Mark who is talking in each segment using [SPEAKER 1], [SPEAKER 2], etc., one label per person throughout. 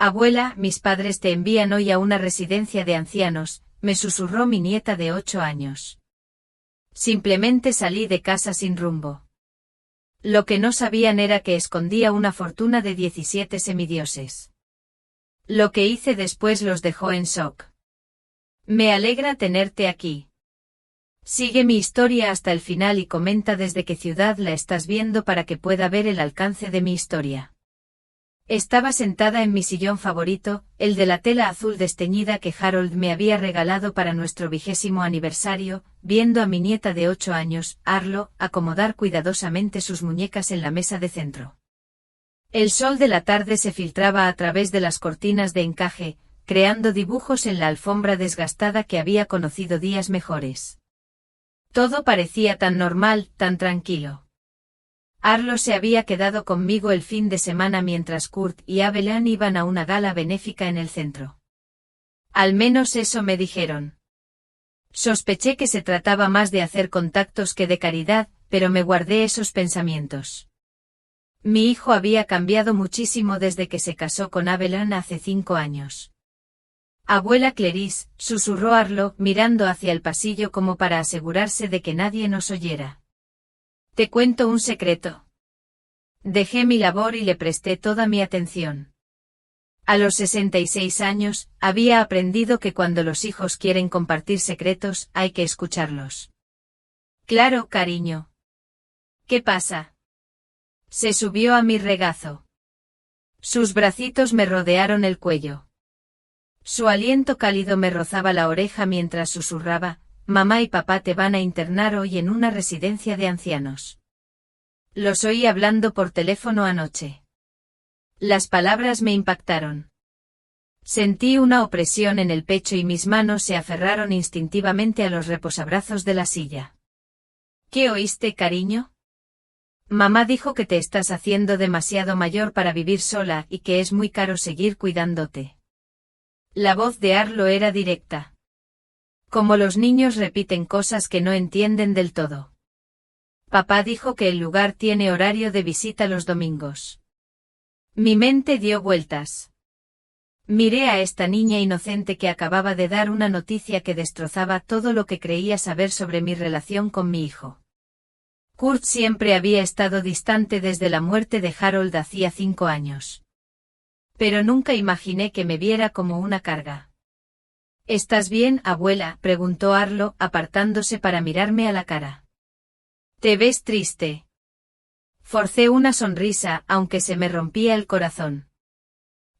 [SPEAKER 1] Abuela, mis padres te envían hoy a una residencia de ancianos, me susurró mi nieta de 8 años. Simplemente salí de casa sin rumbo. Lo que no sabían era que escondía una fortuna de 17 semidioses. Lo que hice después los dejó en shock. Me alegra tenerte aquí. Sigue mi historia hasta el final y comenta desde qué ciudad la estás viendo para que pueda ver el alcance de mi historia. Estaba sentada en mi sillón favorito, el de la tela azul desteñida que Harold me había regalado para nuestro 20º aniversario, viendo a mi nieta de 8 años, Arlo, acomodar cuidadosamente sus muñecas en la mesa de centro. El sol de la tarde se filtraba a través de las cortinas de encaje, creando dibujos en la alfombra desgastada que había conocido días mejores. Todo parecía tan normal, tan tranquilo. Arlo se había quedado conmigo el fin de semana mientras Kurt y Evelyn iban a una gala benéfica en el centro. Al menos eso me dijeron. Sospeché que se trataba más de hacer contactos que de caridad, pero me guardé esos pensamientos. Mi hijo había cambiado muchísimo desde que se casó con Evelyn hace 5 años. Abuela Clarice, susurró Arlo, mirando hacia el pasillo como para asegurarse de que nadie nos oyera. Te cuento un secreto. Dejé mi labor y le presté toda mi atención. A los 66 años, había aprendido que cuando los hijos quieren compartir secretos, hay que escucharlos. Claro, cariño. ¿Qué pasa? Se subió a mi regazo. Sus bracitos me rodearon el cuello. Su aliento cálido me rozaba la oreja mientras susurraba, mamá y papá te van a internar hoy en una residencia de ancianos. Los oí hablando por teléfono anoche. Las palabras me impactaron. Sentí una opresión en el pecho y mis manos se aferraron instintivamente a los reposabrazos de la silla. ¿Qué oíste, cariño? Mamá dijo que te estás haciendo demasiado mayor para vivir sola y que es muy caro seguir cuidándote. La voz de Arlo era directa. Como los niños repiten cosas que no entienden del todo. Papá dijo que el lugar tiene horario de visita los domingos. Mi mente dio vueltas. Miré a esta niña inocente que acababa de dar una noticia que destrozaba todo lo que creía saber sobre mi relación con mi hijo. Kurt siempre había estado distante desde la muerte de Harold hacía 5 años. Pero nunca imaginé que me viera como una carga. ¿Estás bien, abuela?, preguntó Arlo, apartándose para mirarme a la cara. ¿Te ves triste? Forcé una sonrisa, aunque se me rompía el corazón.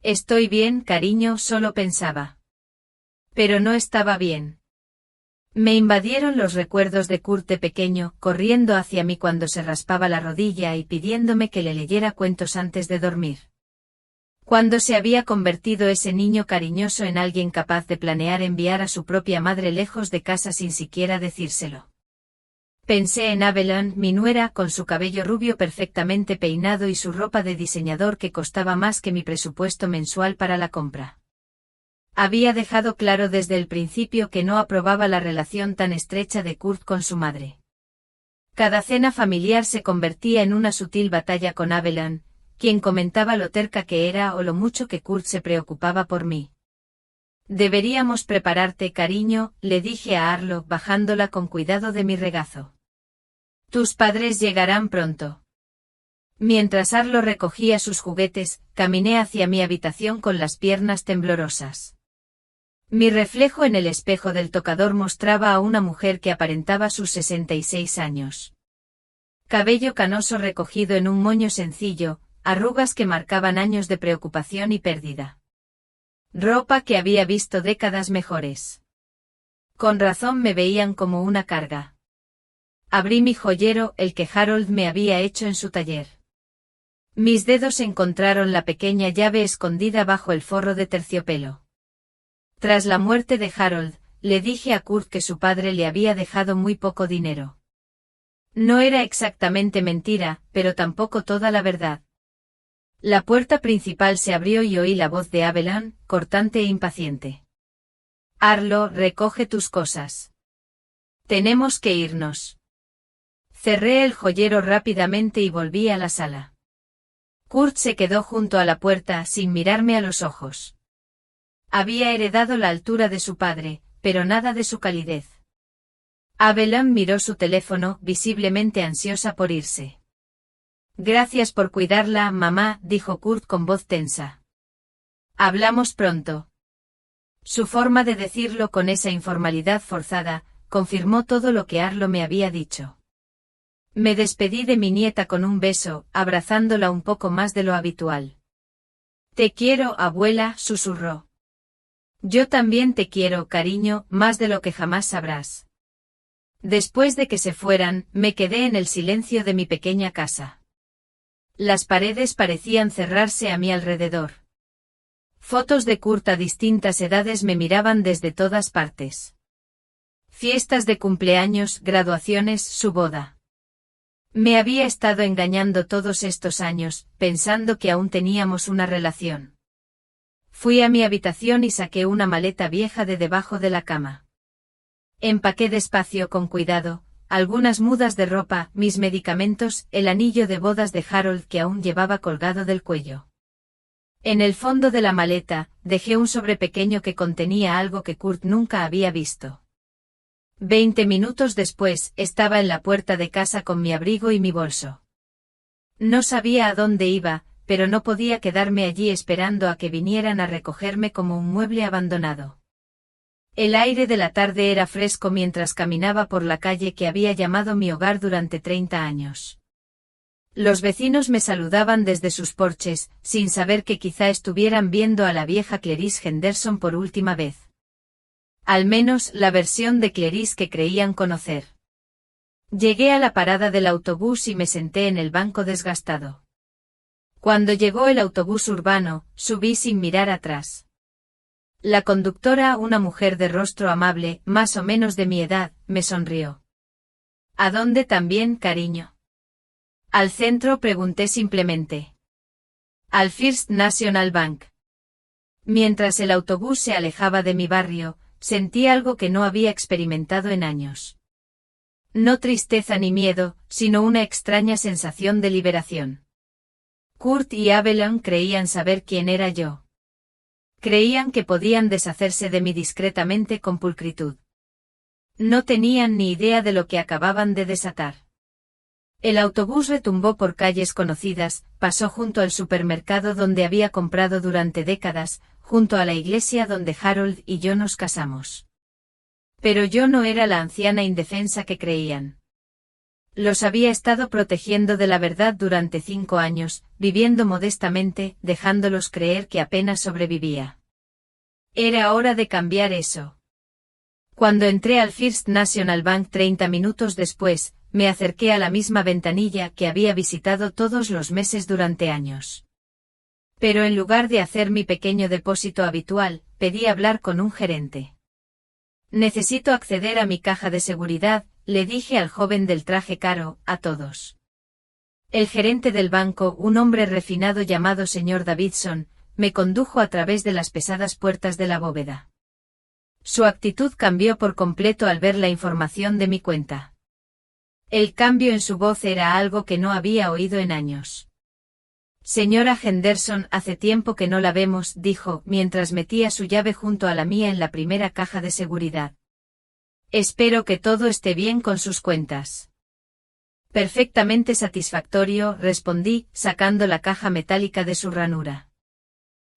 [SPEAKER 1] Estoy bien, cariño, solo pensaba. Pero no estaba bien. Me invadieron los recuerdos de Kurt de pequeño, corriendo hacia mí cuando se raspaba la rodilla y pidiéndome que le leyera cuentos antes de dormir. Cuando se había convertido ese niño cariñoso en alguien capaz de planear enviar a su propia madre lejos de casa sin siquiera decírselo. Pensé en Evelyn, mi nuera, con su cabello rubio perfectamente peinado y su ropa de diseñador que costaba más que mi presupuesto mensual para la compra. Había dejado claro desde el principio que no aprobaba la relación tan estrecha de Kurt con su madre. Cada cena familiar se convertía en una sutil batalla con Evelyn, quien comentaba lo terca que era o lo mucho que Kurt se preocupaba por mí. Deberíamos prepararte, cariño, le dije a Arlo, bajándola con cuidado de mi regazo. Tus padres llegarán pronto. Mientras Arlo recogía sus juguetes, caminé hacia mi habitación con las piernas temblorosas. Mi reflejo en el espejo del tocador mostraba a una mujer que aparentaba sus 66 años. Cabello canoso recogido en un moño sencillo, arrugas que marcaban años de preocupación y pérdida. Ropa que había visto décadas mejores. Con razón me veían como una carga. Abrí mi joyero, el que Harold me había hecho en su taller. Mis dedos encontraron la pequeña llave escondida bajo el forro de terciopelo. Tras la muerte de Harold, le dije a Kurt que su padre le había dejado muy poco dinero. No era exactamente mentira, pero tampoco toda la verdad. La puerta principal se abrió y oí la voz de Evelyn, cortante e impaciente. Arlo, recoge tus cosas. Tenemos que irnos. Cerré el joyero rápidamente y volví a la sala. Kurt se quedó junto a la puerta sin mirarme a los ojos. Había heredado la altura de su padre, pero nada de su calidez. Evelyn miró su teléfono, visiblemente ansiosa por irse. Gracias por cuidarla, mamá, dijo Kurt con voz tensa. Hablamos pronto. Su forma de decirlo con esa informalidad forzada, confirmó todo lo que Arlo me había dicho. Me despedí de mi nieta con un beso, abrazándola un poco más de lo habitual. Te quiero, abuela, susurró. Yo también te quiero, cariño, más de lo que jamás sabrás. Después de que se fueran, me quedé en el silencio de mi pequeña casa. Las paredes parecían cerrarse a mi alrededor. Fotos de Kurt a distintas edades me miraban desde todas partes. Fiestas de cumpleaños, graduaciones, su boda. Me había estado engañando todos estos años, pensando que aún teníamos una relación. Fui a mi habitación y saqué una maleta vieja de debajo de la cama. Empaqué despacio con cuidado, algunas mudas de ropa, mis medicamentos, el anillo de bodas de Harold que aún llevaba colgado del cuello. En el fondo de la maleta, dejé un sobre pequeño que contenía algo que Kurt nunca había visto. 20 minutos después, estaba en la puerta de casa con mi abrigo y mi bolso. No sabía a dónde iba, pero no podía quedarme allí esperando a que vinieran a recogerme como un mueble abandonado. El aire de la tarde era fresco mientras caminaba por la calle que había llamado mi hogar durante 30 años. Los vecinos me saludaban desde sus porches, sin saber que quizá estuvieran viendo a la vieja Clarice Henderson por última vez. Al menos la versión de Clarice que creían conocer. Llegué a la parada del autobús y me senté en el banco desgastado. Cuando llegó el autobús urbano, subí sin mirar atrás. La conductora, una mujer de rostro amable, más o menos de mi edad, me sonrió. ¿A dónde también, cariño? Al centro, pregunté simplemente. Al First National Bank. Mientras el autobús se alejaba de mi barrio, sentí algo que no había experimentado en años. No tristeza ni miedo, sino una extraña sensación de liberación. Kurt y Evelyn creían saber quién era yo. Creían que podían deshacerse de mí discretamente con pulcritud. No tenían ni idea de lo que acababan de desatar. El autobús retumbó por calles conocidas, pasó junto al supermercado donde había comprado durante décadas, junto a la iglesia donde Harold y yo nos casamos. Pero yo no era la anciana indefensa que creían. Los había estado protegiendo de la verdad durante 5 años, viviendo modestamente, dejándolos creer que apenas sobrevivía. Era hora de cambiar eso. Cuando entré al First National Bank 30 minutos después, me acerqué a la misma ventanilla que había visitado todos los meses durante años. Pero en lugar de hacer mi pequeño depósito habitual, pedí hablar con un gerente. Necesito acceder a mi caja de seguridad, le dije al joven del traje caro, a todos. El gerente del banco, un hombre refinado llamado señor Davidson, me condujo a través de las pesadas puertas de la bóveda. Su actitud cambió por completo al ver la información de mi cuenta. El cambio en su voz era algo que no había oído en años. Señora Henderson, hace tiempo que no la vemos, dijo, mientras metía su llave junto a la mía en la primera caja de seguridad. Espero que todo esté bien con sus cuentas. Perfectamente satisfactorio, respondí, sacando la caja metálica de su ranura.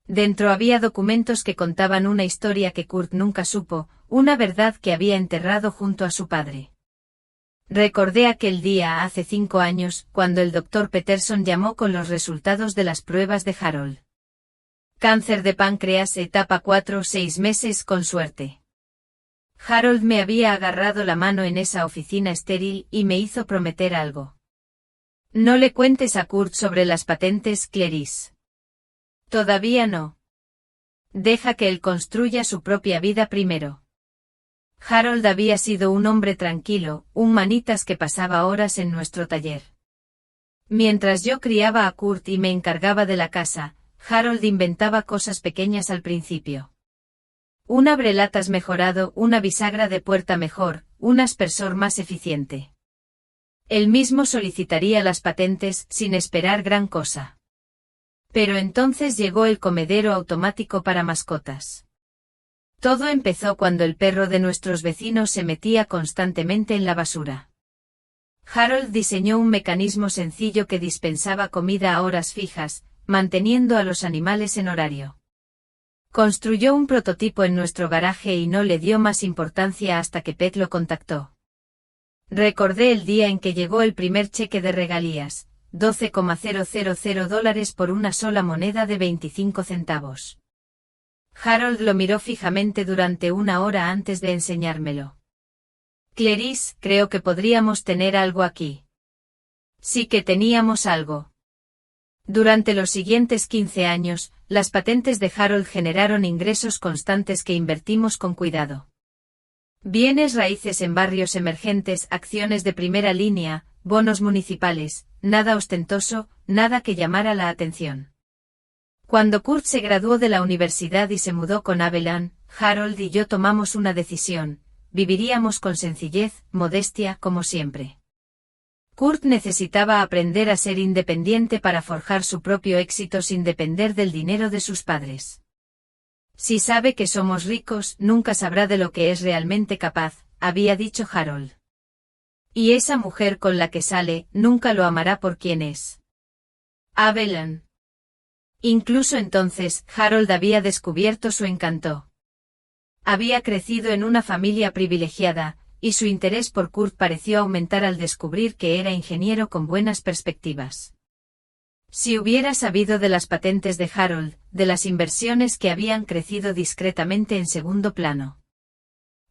[SPEAKER 1] Dentro había documentos que contaban una historia que Kurt nunca supo, una verdad que había enterrado junto a su padre. Recordé aquel día hace 5 años, cuando el Dr. Peterson llamó con los resultados de las pruebas de Harold. Cáncer de páncreas, etapa 4, 6 meses con suerte. Harold me había agarrado la mano en esa oficina estéril y me hizo prometer algo. No le cuentes a Kurt sobre las patentes, Clarice. Todavía no. Deja que él construya su propia vida primero. Harold había sido un hombre tranquilo, un manitas que pasaba horas en nuestro taller. Mientras yo criaba a Kurt y me encargaba de la casa, Harold inventaba cosas pequeñas al principio. Un abrelatas mejorado, una bisagra de puerta mejor, un aspersor más eficiente. Él mismo solicitaría las patentes sin esperar gran cosa. Pero entonces llegó el comedero automático para mascotas. Todo empezó cuando el perro de nuestros vecinos se metía constantemente en la basura. Harold diseñó un mecanismo sencillo que dispensaba comida a horas fijas, manteniendo a los animales en horario. Construyó un prototipo en nuestro garaje y no le dio más importancia hasta que Pet lo contactó. Recordé el día en que llegó el primer cheque de regalías, $12,000 por una sola moneda de 25 centavos. Harold lo miró fijamente durante una hora antes de enseñármelo. Clarice, creo que podríamos tener algo aquí. Sí que teníamos algo. Durante los siguientes 15 años, las patentes de Harold generaron ingresos constantes que invertimos con cuidado. Bienes raíces en barrios emergentes, acciones de primera línea, bonos municipales, nada ostentoso, nada que llamara la atención. Cuando Kurt se graduó de la universidad y se mudó con Abelan, Harold y yo tomamos una decisión: viviríamos con sencillez, modestia, como siempre. Kurt necesitaba aprender a ser independiente para forjar su propio éxito sin depender del dinero de sus padres. Si sabe que somos ricos, nunca sabrá de lo que es realmente capaz, había dicho Harold. Y esa mujer con la que sale, nunca lo amará por quien es. Abelan. Incluso entonces, Harold había descubierto su encanto. Había crecido en una familia privilegiada, y su interés por Kurt pareció aumentar al descubrir que era ingeniero con buenas perspectivas. Si hubiera sabido de las patentes de Harold, de las inversiones que habían crecido discretamente en segundo plano.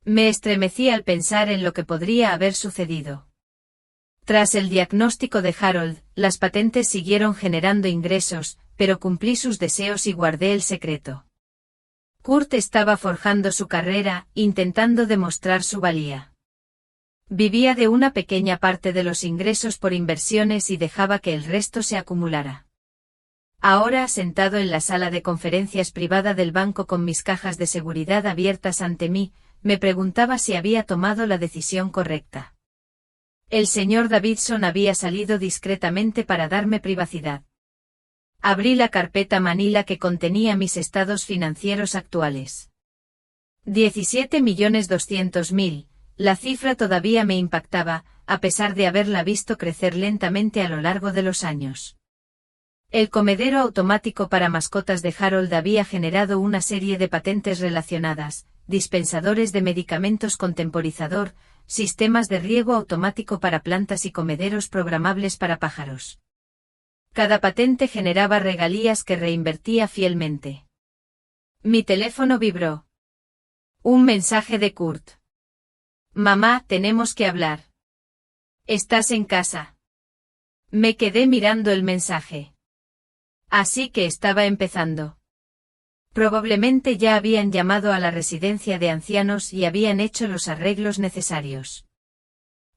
[SPEAKER 1] Me estremecí al pensar en lo que podría haber sucedido. Tras el diagnóstico de Harold, las patentes siguieron generando ingresos, pero cumplí sus deseos y guardé el secreto. Kurt estaba forjando su carrera, intentando demostrar su valía. Vivía de una pequeña parte de los ingresos por inversiones y dejaba que el resto se acumulara. Ahora, sentado en la sala de conferencias privada del banco con mis cajas de seguridad abiertas ante mí, me preguntaba si había tomado la decisión correcta. El señor Davidson había salido discretamente para darme privacidad. Abrí la carpeta Manila que contenía mis estados financieros actuales. 17.200.000, la cifra todavía me impactaba, a pesar de haberla visto crecer lentamente a lo largo de los años. El comedero automático para mascotas de Harold había generado una serie de patentes relacionadas: dispensadores de medicamentos con temporizador, sistemas de riego automático para plantas y comederos programables para pájaros. Cada patente generaba regalías que reinvertía fielmente. Mi teléfono vibró. Un mensaje de Kurt. Mamá, tenemos que hablar. ¿Estás en casa? Me quedé mirando el mensaje. Así que estaba empezando. Probablemente ya habían llamado a la residencia de ancianos y habían hecho los arreglos necesarios.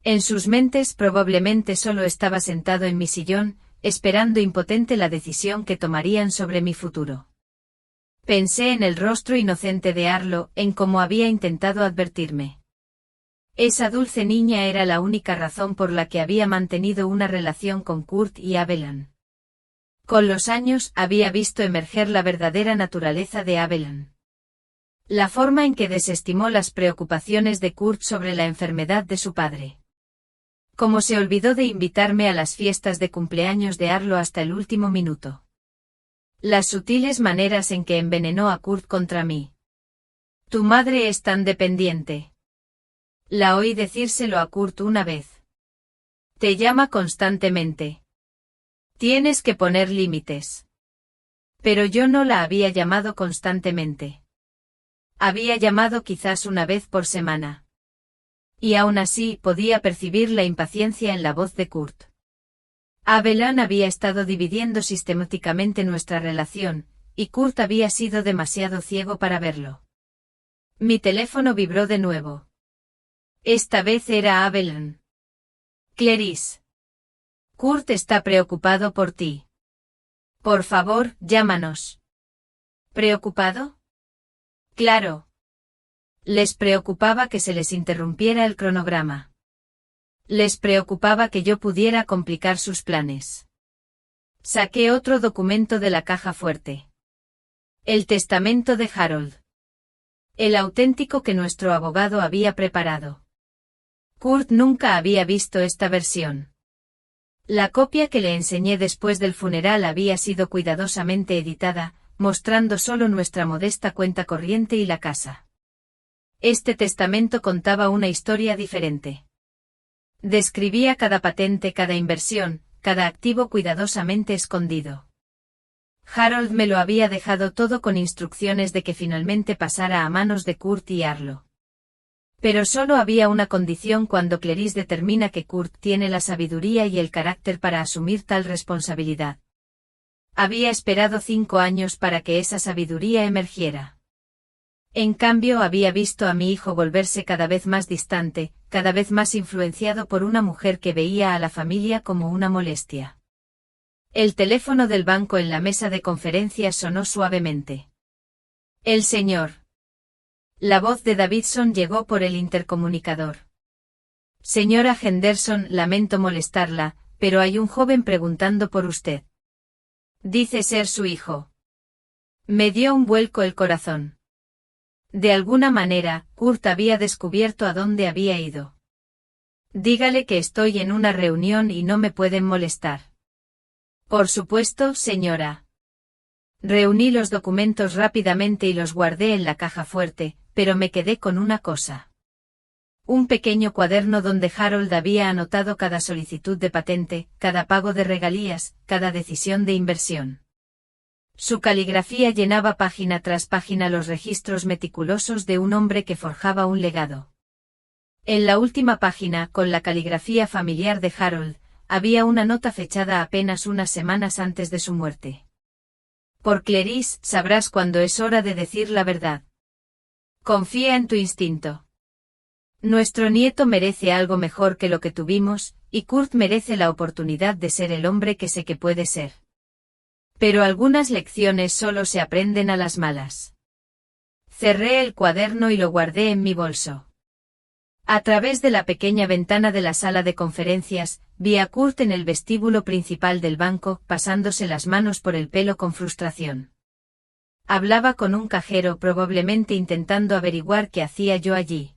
[SPEAKER 1] En sus mentes probablemente solo estaba sentado en mi sillón, esperando impotente la decisión que tomarían sobre mi futuro. Pensé en el rostro inocente de Arlo, en cómo había intentado advertirme. Esa dulce niña era la única razón por la que había mantenido una relación con Kurt y Abelan. Con los años había visto emerger la verdadera naturaleza de Abelan. La forma en que desestimó las preocupaciones de Kurt sobre la enfermedad de su padre. Cómo se olvidó de invitarme a las fiestas de cumpleaños de Arlo hasta el último minuto. Las sutiles maneras en que envenenó a Kurt contra mí. Tu madre es tan dependiente. La oí decírselo a Kurt una vez. Te llama constantemente. Tienes que poner límites. Pero yo no la había llamado constantemente. Había llamado quizás una vez por semana. Y aún así podía percibir la impaciencia en la voz de Kurt. Abelan había estado dividiendo sistemáticamente nuestra relación, y Kurt había sido demasiado ciego para verlo. Mi teléfono vibró de nuevo. Esta vez era Abelan. Clarice. Kurt está preocupado por ti. Por favor, llámanos. ¿Preocupado? Claro. Les preocupaba que se les interrumpiera el cronograma. Les preocupaba que yo pudiera complicar sus planes. Saqué otro documento de la caja fuerte. El testamento de Harold. El auténtico que nuestro abogado había preparado. Kurt nunca había visto esta versión. La copia que le enseñé después del funeral había sido cuidadosamente editada, mostrando solo nuestra modesta cuenta corriente y la casa. Este testamento contaba una historia diferente. Describía cada patente, cada inversión, cada activo cuidadosamente escondido. Harold me lo había dejado todo con instrucciones de que finalmente pasara a manos de Kurt y Arlo. Pero solo había una condición cuando Clarice determina que Kurt tiene la sabiduría y el carácter para asumir tal responsabilidad. Había esperado 5 años para que esa sabiduría emergiera. En cambio había visto a mi hijo volverse cada vez más distante, cada vez más influenciado por una mujer que veía a la familia como una molestia. El teléfono del banco en la mesa de conferencias sonó suavemente. El señor. La voz de Davidson llegó por el intercomunicador. Señora Henderson, lamento molestarla, pero hay un joven preguntando por usted. Dice ser su hijo. Me dio un vuelco el corazón. De alguna manera, Kurt había descubierto a dónde había ido. Dígale que estoy en una reunión y no me pueden molestar. Por supuesto, señora. Reuní los documentos rápidamente y los guardé en la caja fuerte, pero me quedé con una cosa. Un pequeño cuaderno donde Harold había anotado cada solicitud de patente, cada pago de regalías, cada decisión de inversión. Su caligrafía llenaba página tras página los registros meticulosos de un hombre que forjaba un legado. En la última página, con la caligrafía familiar de Harold, había una nota fechada apenas unas semanas antes de su muerte. Por Clarice, sabrás cuándo es hora de decir la verdad. Confía en tu instinto. Nuestro nieto merece algo mejor que lo que tuvimos, y Kurt merece la oportunidad de ser el hombre que sé que puede ser. Pero algunas lecciones solo se aprenden a las malas. Cerré el cuaderno y lo guardé en mi bolso. A través de la pequeña ventana de la sala de conferencias, vi a Kurt en el vestíbulo principal del banco, pasándose las manos por el pelo con frustración. Hablaba con un cajero, probablemente intentando averiguar qué hacía yo allí.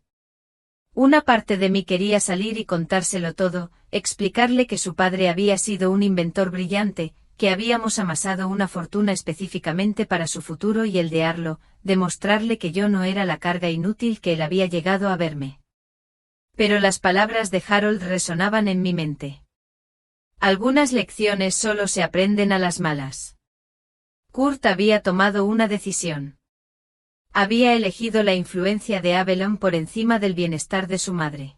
[SPEAKER 1] Una parte de mí quería salir y contárselo todo, explicarle que su padre había sido un inventor brillante, que habíamos amasado una fortuna específicamente para su futuro y el de Arlo, demostrarle que yo no era la carga inútil que él había llegado a verme. Pero las palabras de Harold resonaban en mi mente. Algunas lecciones solo se aprenden a las malas. Kurt había tomado una decisión. Había elegido la influencia de Avalon por encima del bienestar de su madre.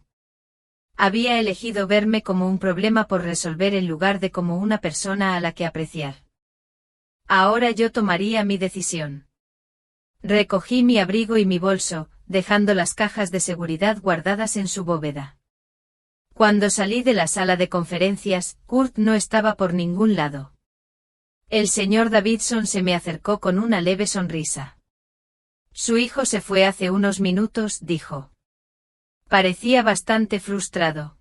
[SPEAKER 1] Había elegido verme como un problema por resolver en lugar de como una persona a la que apreciar. Ahora yo tomaría mi decisión. Recogí mi abrigo y mi bolso, dejando las cajas de seguridad guardadas en su bóveda. Cuando salí de la sala de conferencias, Kurt no estaba por ningún lado. El señor Davidson se me acercó con una leve sonrisa. Su hijo se fue hace unos minutos, dijo. Parecía bastante frustrado.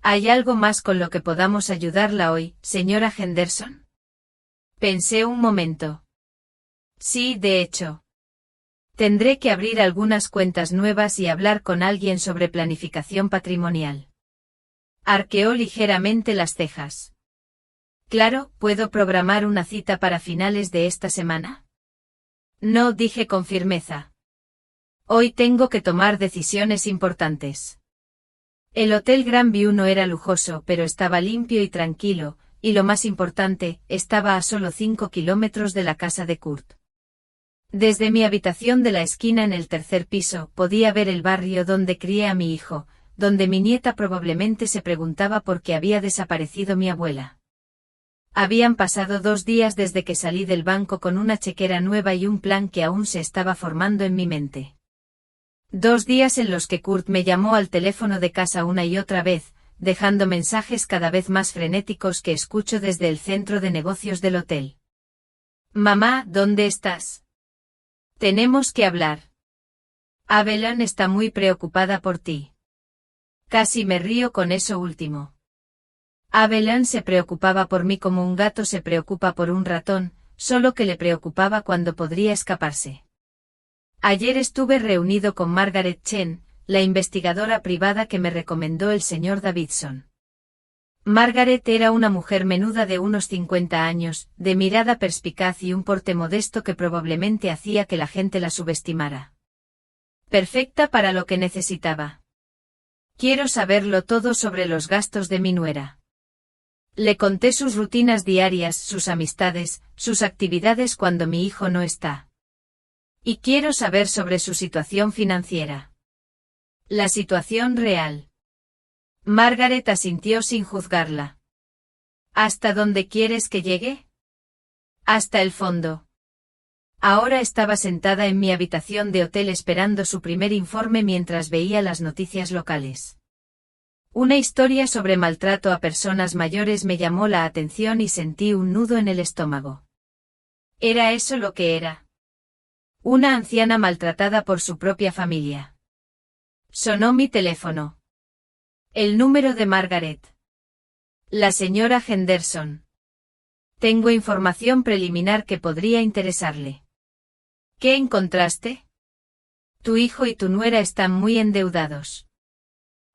[SPEAKER 1] ¿Hay algo más con lo que podamos ayudarla hoy, señora Henderson? Pensé un momento. Sí, de hecho. Tendré que abrir algunas cuentas nuevas y hablar con alguien sobre planificación patrimonial. Arqueó ligeramente las cejas. Claro, ¿puedo programar una cita para finales de esta semana? No, dije con firmeza. Hoy tengo que tomar decisiones importantes. El Hotel Grandview no era lujoso, pero estaba limpio y tranquilo, y lo más importante, estaba a solo 5 kilómetros de la casa de Kurt. Desde mi habitación de la esquina en el tercer piso, podía ver el barrio donde crié a mi hijo, donde mi nieta probablemente se preguntaba por qué había desaparecido mi abuela. Habían pasado 2 días desde que salí del banco con una chequera nueva y un plan que aún se estaba formando en mi mente. 2 días en los que Kurt me llamó al teléfono de casa una y otra vez, dejando mensajes cada vez más frenéticos que escucho desde el centro de negocios del hotel. Mamá, ¿dónde estás? Tenemos que hablar. Avalon está muy preocupada por ti. Casi me río con eso último. Abelán se preocupaba por mí como un gato se preocupa por un ratón, solo que le preocupaba cuando podría escaparse. Ayer estuve reunido con Margaret Chen, la investigadora privada que me recomendó el señor Davidson. Margaret era una mujer menuda de unos 50 años, de mirada perspicaz y un porte modesto que probablemente hacía que la gente la subestimara. Perfecta para lo que necesitaba. Quiero saberlo todo sobre los gastos de mi nuera. Le conté sus rutinas diarias, sus amistades, sus actividades cuando mi hijo no está. Y quiero saber sobre su situación financiera. La situación real. Margaret asintió sin juzgarla. ¿Hasta dónde quieres que llegue? Hasta el fondo. Ahora estaba sentada en mi habitación de hotel esperando su primer informe mientras veía las noticias locales. Una historia sobre maltrato a personas mayores me llamó la atención y sentí un nudo en el estómago. ¿Era eso lo que era? Una anciana maltratada por su propia familia. Sonó mi teléfono. El número de Margaret. La señora Henderson. Tengo información preliminar que podría interesarle. ¿Qué encontraste? Tu hijo y tu nuera están muy endeudados.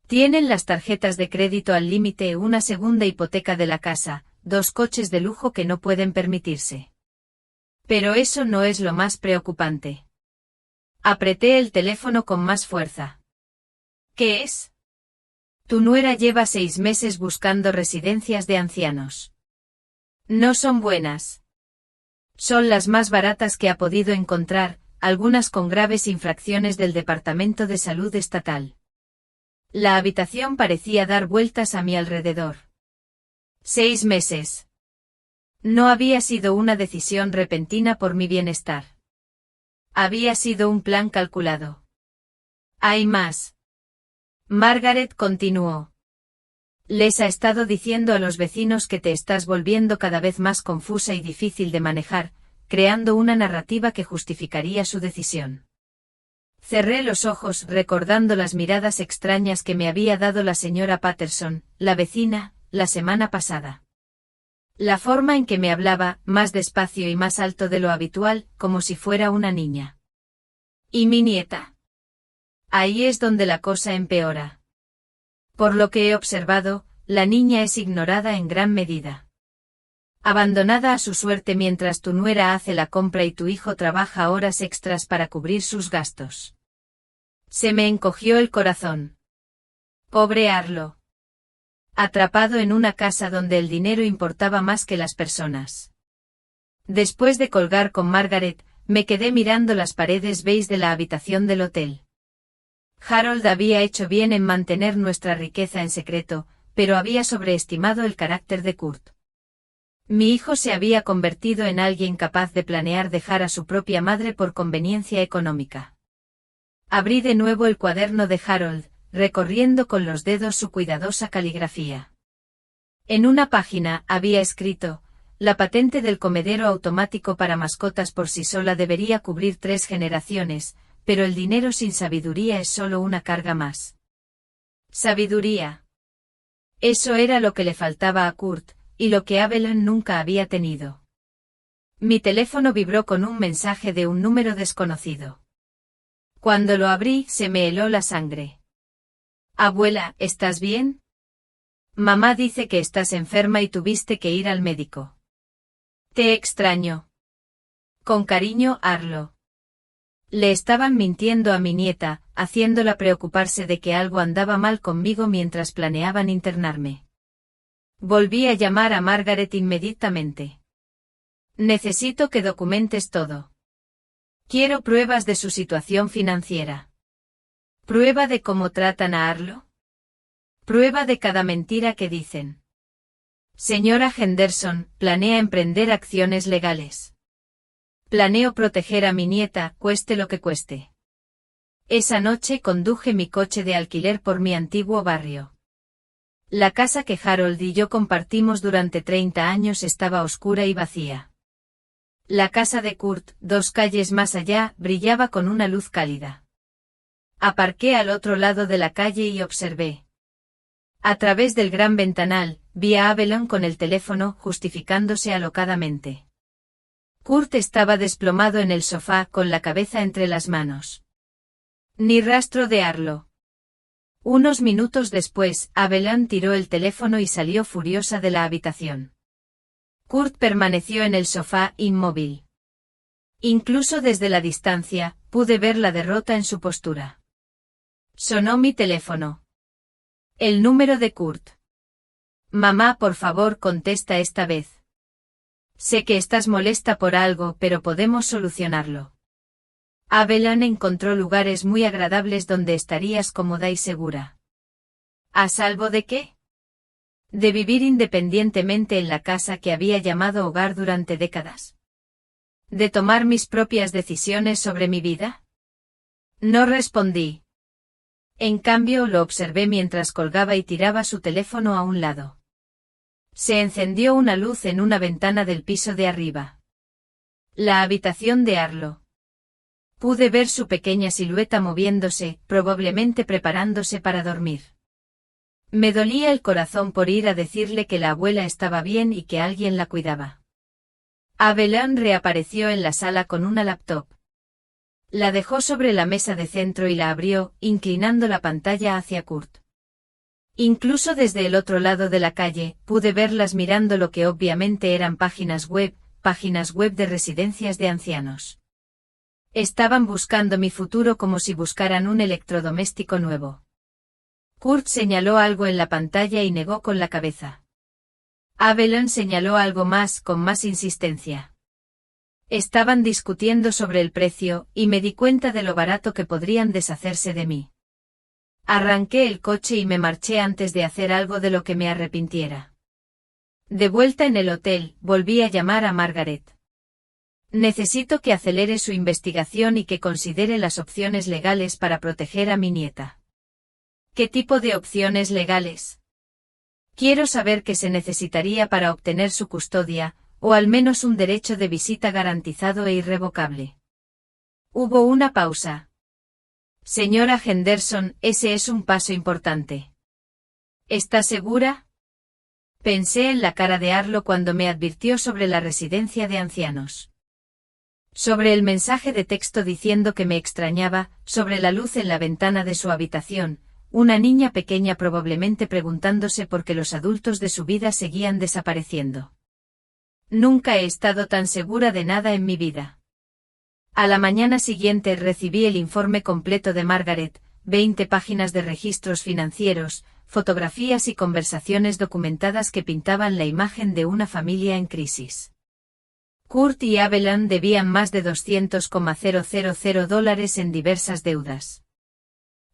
[SPEAKER 1] Tienen las tarjetas de crédito al límite, una segunda hipoteca de la casa, 2 coches de lujo que no pueden permitirse. Pero eso no es lo más preocupante. Apreté el teléfono con más fuerza. ¿Qué es? Tu nuera lleva 6 meses buscando residencias de ancianos. No son buenas. Son las más baratas que ha podido encontrar, algunas con graves infracciones del Departamento de Salud Estatal. La habitación parecía dar vueltas a mi alrededor. 6 meses. No había sido una decisión repentina por mi bienestar. Había sido un plan calculado. Hay más. Margaret continuó. Les ha estado diciendo a los vecinos que te estás volviendo cada vez más confusa y difícil de manejar, creando una narrativa que justificaría su decisión. Cerré los ojos recordando las miradas extrañas que me había dado la señora Patterson, la vecina, la semana pasada. La forma en que me hablaba, más despacio y más alto de lo habitual, como si fuera una niña. ¿Y mi nieta? Ahí es donde la cosa empeora. Por lo que he observado, la niña es ignorada en gran medida. Abandonada a su suerte mientras tu nuera hace la compra y tu hijo trabaja horas extras para cubrir sus gastos. Se me encogió el corazón. Pobre Arlo. Atrapado en una casa donde el dinero importaba más que las personas. Después de colgar con Margaret, me quedé mirando las paredes beige de la habitación del hotel. Harold había hecho bien en mantener nuestra riqueza en secreto, pero había sobreestimado el carácter de Kurt. Mi hijo se había convertido en alguien capaz de planear dejar a su propia madre por conveniencia económica. Abrí de nuevo el cuaderno de Harold, recorriendo con los dedos su cuidadosa caligrafía. En una página había escrito: la patente del comedero automático para mascotas por sí sola debería cubrir 3 generaciones, pero el dinero sin sabiduría es solo una carga más. Sabiduría. Eso era lo que le faltaba a Kurt, y lo que Abelán nunca había tenido. Mi teléfono vibró con un mensaje de un número desconocido. Cuando lo abrí, se me heló la sangre. Abuela, ¿estás bien? Mamá dice que estás enferma y tuviste que ir al médico. Te extraño. Con cariño, Arlo. Le estaban mintiendo a mi nieta, haciéndola preocuparse de que algo andaba mal conmigo mientras planeaban internarme. Volví a llamar a Margaret inmediatamente. Necesito que documentes todo. Quiero pruebas de su situación financiera. ¿Prueba de cómo tratan a Arlo? Prueba de cada mentira que dicen. Señora Henderson, planea emprender acciones legales. Planeo proteger a mi nieta, cueste lo que cueste. Esa noche conduje mi coche de alquiler por mi antiguo barrio. La casa que Harold y yo compartimos durante 30 años estaba oscura y vacía. La casa de Kurt, 2 calles más allá, brillaba con una luz cálida. Aparqué al otro lado de la calle y observé. A través del gran ventanal, vi a Avalon con el teléfono, justificándose alocadamente. Kurt estaba desplomado en el sofá con la cabeza entre las manos. Ni rastro de Arlo. Unos minutos después, Avalon tiró el teléfono y salió furiosa de la habitación. Kurt permaneció en el sofá, inmóvil. Incluso desde la distancia, pude ver la derrota en su postura. Sonó mi teléfono. El número de Kurt. Mamá, por favor, contesta esta vez. Sé que estás molesta por algo, pero podemos solucionarlo. Avalon encontró lugares muy agradables donde estarías cómoda y segura. ¿A salvo de qué? De vivir independientemente en la casa que había llamado hogar durante décadas. ¿De tomar mis propias decisiones sobre mi vida? No respondí. En cambio, lo observé mientras colgaba y tiraba su teléfono a un lado. Se encendió una luz en una ventana del piso de arriba. La habitación de Arlo. Pude ver su pequeña silueta moviéndose, probablemente preparándose para dormir. Me dolía el corazón por ir a decirle que la abuela estaba bien y que alguien la cuidaba. Avalon reapareció en la sala con una laptop. La dejó sobre la mesa de centro y la abrió, inclinando la pantalla hacia Kurt. Incluso desde el otro lado de la calle, pude verlas mirando lo que obviamente eran páginas web de residencias de ancianos. Estaban buscando mi futuro como si buscaran un electrodoméstico nuevo. Kurt señaló algo en la pantalla y negó con la cabeza. Avalon señaló algo más, con más insistencia. Estaban discutiendo sobre el precio, y me di cuenta de lo barato que podrían deshacerse de mí. Arranqué el coche y me marché antes de hacer algo de lo que me arrepintiera. De vuelta en el hotel, volví a llamar a Margaret. Necesito que acelere su investigación y que considere las opciones legales para proteger a mi nieta. ¿Qué tipo de opciones legales? Quiero saber qué se necesitaría para obtener su custodia, o al menos un derecho de visita garantizado e irrevocable. Hubo una pausa. Señora Henderson, ese es un paso importante. ¿Está segura? Pensé en la cara de Arlo cuando me advirtió sobre la residencia de ancianos. Sobre el mensaje de texto diciendo que me extrañaba, sobre la luz en la ventana de su habitación, una niña pequeña probablemente preguntándose por qué los adultos de su vida seguían desapareciendo. Nunca he estado tan segura de nada en mi vida. A la mañana siguiente recibí el informe completo de Margaret, 20 páginas de registros financieros, fotografías y conversaciones documentadas que pintaban la imagen de una familia en crisis. Kurt y Avalon debían más de $200,000 en diversas deudas.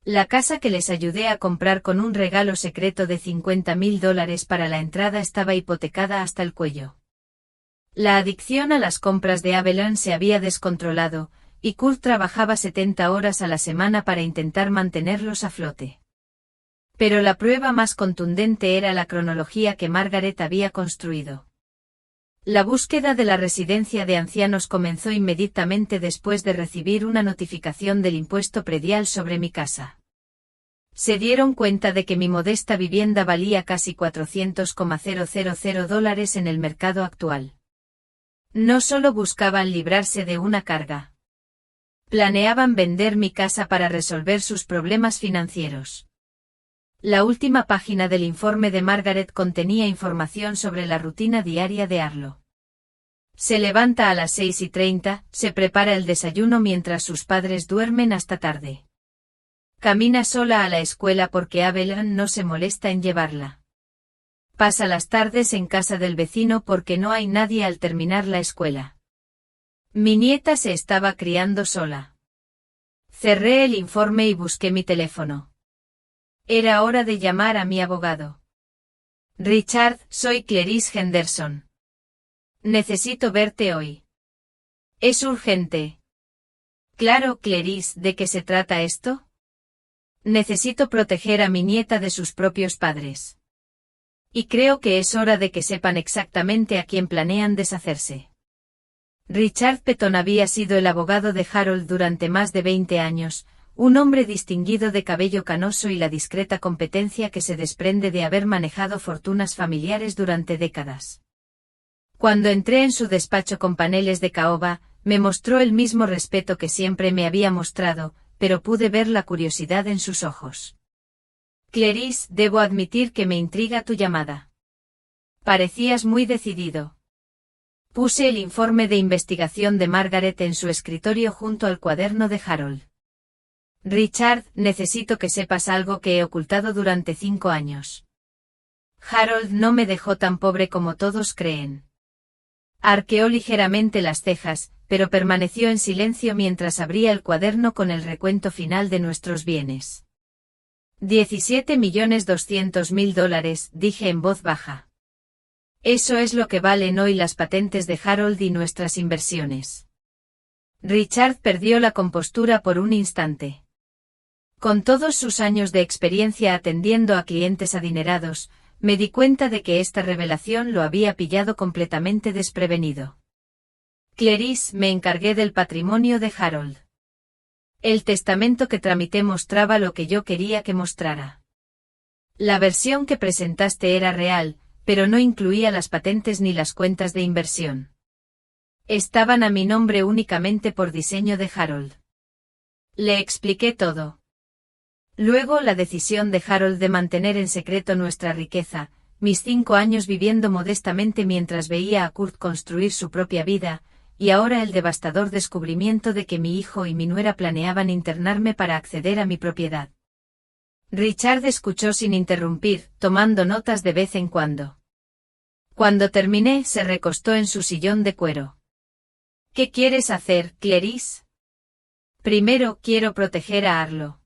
[SPEAKER 1] La casa que les ayudé a comprar con un regalo secreto de $50,000 para la entrada estaba hipotecada hasta el cuello. La adicción a las compras de Avalon se había descontrolado, y Kurt trabajaba 70 horas a la semana para intentar mantenerlos a flote. Pero la prueba más contundente era la cronología que Margaret había construido. La búsqueda de la residencia de ancianos comenzó inmediatamente después de recibir una notificación del impuesto predial sobre mi casa. Se dieron cuenta de que mi modesta vivienda valía casi $400,000 en el mercado actual. No solo buscaban librarse de una carga. Planeaban vender mi casa para resolver sus problemas financieros. La última página del informe de Margaret contenía información sobre la rutina diaria de Arlo. Se levanta a las 6:30, se prepara el desayuno mientras sus padres duermen hasta tarde. Camina sola a la escuela porque Avalon no se molesta en llevarla. Pasa las tardes en casa del vecino porque no hay nadie al terminar la escuela. Mi nieta se estaba criando sola. Cerré el informe y busqué mi teléfono. Era hora de llamar a mi abogado. Richard, soy Clarice Henderson. Necesito verte hoy. Es urgente. Claro, Clarice, ¿de qué se trata esto? Necesito proteger a mi nieta de sus propios padres. Y creo que es hora de que sepan exactamente a quién planean deshacerse. Richard Petton había sido el abogado de Harold durante más de 20 años, Un hombre distinguido de cabello canoso y la discreta competencia que se desprende de haber manejado fortunas familiares durante décadas. Cuando entré en su despacho con paneles de caoba, me mostró el mismo respeto que siempre me había mostrado, pero pude ver la curiosidad en sus ojos. Clarice, debo admitir que me intriga tu llamada. Parecías muy decidido. Puse el informe de investigación de Margaret en su escritorio junto al cuaderno de Harold. Richard, necesito que sepas algo que he ocultado durante 5 años. Harold no me dejó tan pobre como todos creen. Arqueó ligeramente las cejas, pero permaneció en silencio mientras abría el cuaderno con el recuento final de nuestros bienes. $17.200.000, dije en voz baja. Eso es lo que valen hoy las patentes de Harold y nuestras inversiones. Richard perdió la compostura por un instante. Con todos sus años de experiencia atendiendo a clientes adinerados, me di cuenta de que esta revelación lo había pillado completamente desprevenido. Clarice, me encargué del patrimonio de Harold. El testamento que tramité mostraba lo que yo quería que mostrara. La versión que presentaste era real, pero no incluía las patentes ni las cuentas de inversión. Estaban a mi nombre únicamente por diseño de Harold. Le expliqué todo. Luego la decisión de Harold de mantener en secreto nuestra riqueza, mis 5 años viviendo modestamente mientras veía a Kurt construir su propia vida, y ahora el devastador descubrimiento de que mi hijo y mi nuera planeaban internarme para acceder a mi propiedad. Richard escuchó sin interrumpir, tomando notas de vez en cuando. Cuando terminé, se recostó en su sillón de cuero. ¿Qué quieres hacer, Clarice? Primero, quiero proteger a Arlo.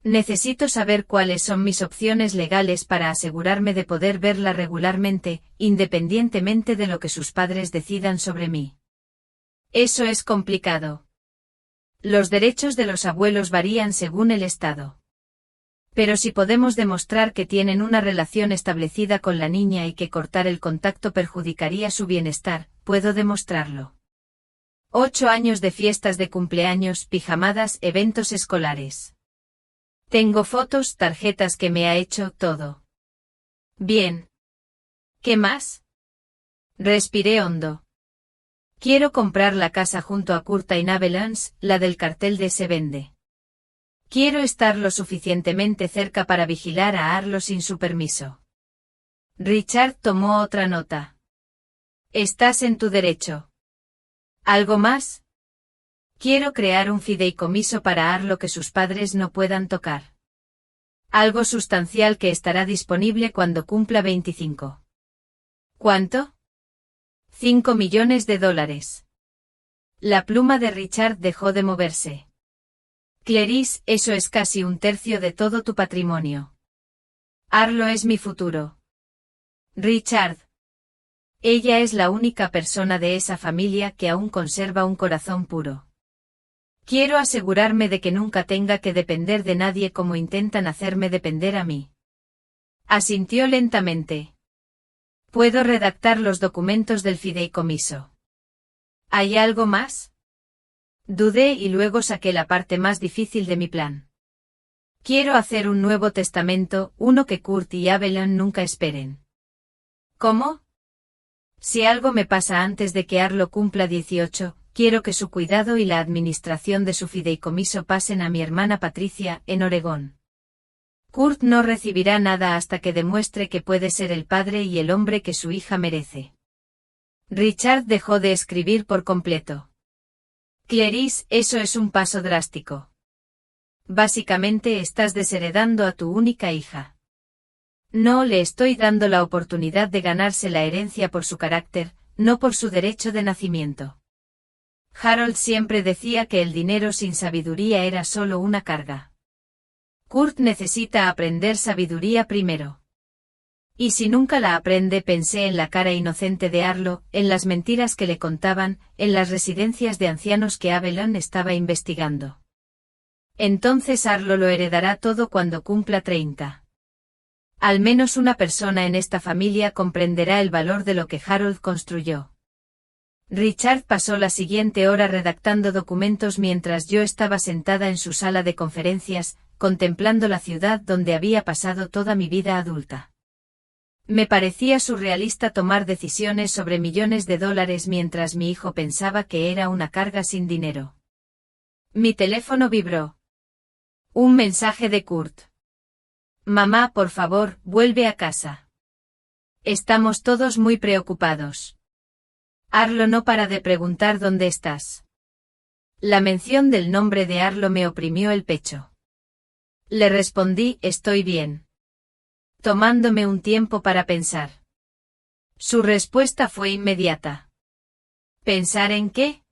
[SPEAKER 1] Necesito saber cuáles son mis opciones legales para asegurarme de poder verla regularmente, independientemente de lo que sus padres decidan sobre mí. Eso es complicado. Los derechos de los abuelos varían según el estado. Pero si podemos demostrar que tienen una relación establecida con la niña y que cortar el contacto perjudicaría su bienestar, puedo demostrarlo. 8 años de fiestas de cumpleaños, pijamadas, eventos escolares. Tengo fotos, tarjetas que me ha hecho, todo. Bien. ¿Qué más? Respiré hondo. Quiero comprar la casa junto a Curtain Avalanche, la del cartel de Se Vende. Quiero estar lo suficientemente cerca para vigilar a Arlo sin su permiso. Richard tomó otra nota. Estás en tu derecho. ¿Algo más? Quiero crear un fideicomiso para Arlo que sus padres no puedan tocar. Algo sustancial que estará disponible cuando cumpla 25. ¿Cuánto? $5 millones. La pluma de Richard dejó de moverse. Clarice, eso es casi 1/3 de todo tu patrimonio. Arlo es mi futuro. Richard. Ella es la única persona de esa familia que aún conserva un corazón puro. Quiero asegurarme de que nunca tenga que depender de nadie como intentan hacerme depender a mí. Asintió lentamente. Puedo redactar los documentos del fideicomiso. ¿Hay algo más? Dudé y luego saqué la parte más difícil de mi plan. Quiero hacer un nuevo testamento, uno que Kurt y Avalon nunca esperen. ¿Cómo? Si algo me pasa antes de que Arlo cumpla 18, quiero que su cuidado y la administración de su fideicomiso pasen a mi hermana Patricia, en Oregón. Kurt no recibirá nada hasta que demuestre que puede ser el padre y el hombre que su hija merece. Richard dejó de escribir por completo. Clarice, eso es un paso drástico. Básicamente estás desheredando a tu única hija. No le estoy dando la oportunidad de ganarse la herencia por su carácter, no por su derecho de nacimiento. Harold siempre decía que el dinero sin sabiduría era solo una carga. Kurt necesita aprender sabiduría primero. Y si nunca la aprende, pensé en la cara inocente de Arlo, en las mentiras que le contaban, en las residencias de ancianos que Avalon estaba investigando. Entonces Arlo lo heredará todo cuando cumpla 30. Al menos una persona en esta familia comprenderá el valor de lo que Harold construyó. Richard pasó la siguiente hora redactando documentos mientras yo estaba sentada en su sala de conferencias, contemplando la ciudad donde había pasado toda mi vida adulta. Me parecía surrealista tomar decisiones sobre millones de dólares mientras mi hijo pensaba que era una carga sin dinero. Mi teléfono vibró. Un mensaje de Kurt. Mamá, por favor, vuelve a casa. Estamos todos muy preocupados. Arlo no para de preguntar dónde estás. La mención del nombre de Arlo me oprimió el pecho. Le respondí, estoy bien. Tomándome un tiempo para pensar. Su respuesta fue inmediata. ¿Pensar en qué?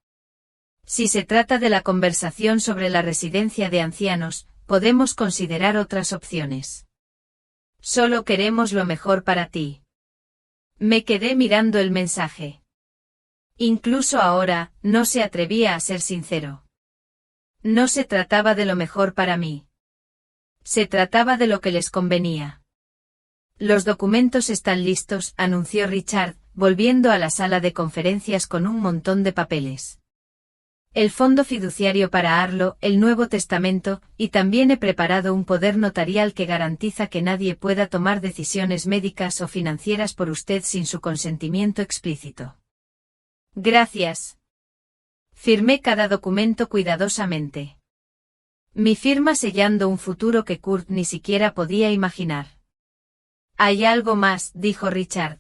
[SPEAKER 1] Si se trata de la conversación sobre la residencia de ancianos, podemos considerar otras opciones. Solo queremos lo mejor para ti. Me quedé mirando el mensaje. Incluso ahora, no se atrevía a ser sincero. No se trataba de lo mejor para mí. Se trataba de lo que les convenía. Los documentos están listos, anunció Richard, volviendo a la sala de conferencias con un montón de papeles. El fondo fiduciario para Arlo, el Nuevo Testamento, y también he preparado un poder notarial que garantiza que nadie pueda tomar decisiones médicas o financieras por usted sin su consentimiento explícito. Gracias. Firmé cada documento cuidadosamente. Mi firma sellando un futuro que Kurt ni siquiera podía imaginar. Hay algo más, dijo Richard.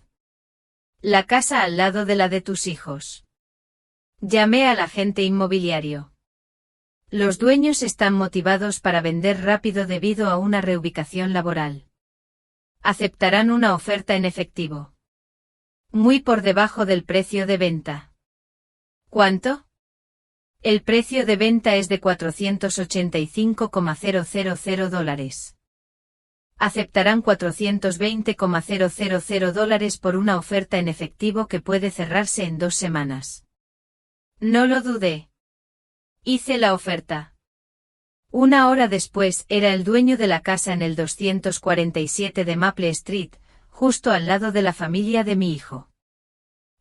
[SPEAKER 1] La casa al lado de la de tus hijos. Llamé al agente inmobiliario. Los dueños están motivados para vender rápido debido a una reubicación laboral. Aceptarán una oferta en efectivo. Muy por debajo del precio de venta. ¿Cuánto? El precio de venta es de $485,000. Aceptarán $420,000 por una oferta en efectivo que puede cerrarse en 2 semanas. No lo dudé. Hice la oferta. Una hora después era el dueño de la casa en el 247 de Maple Street, justo al lado de la familia de mi hijo.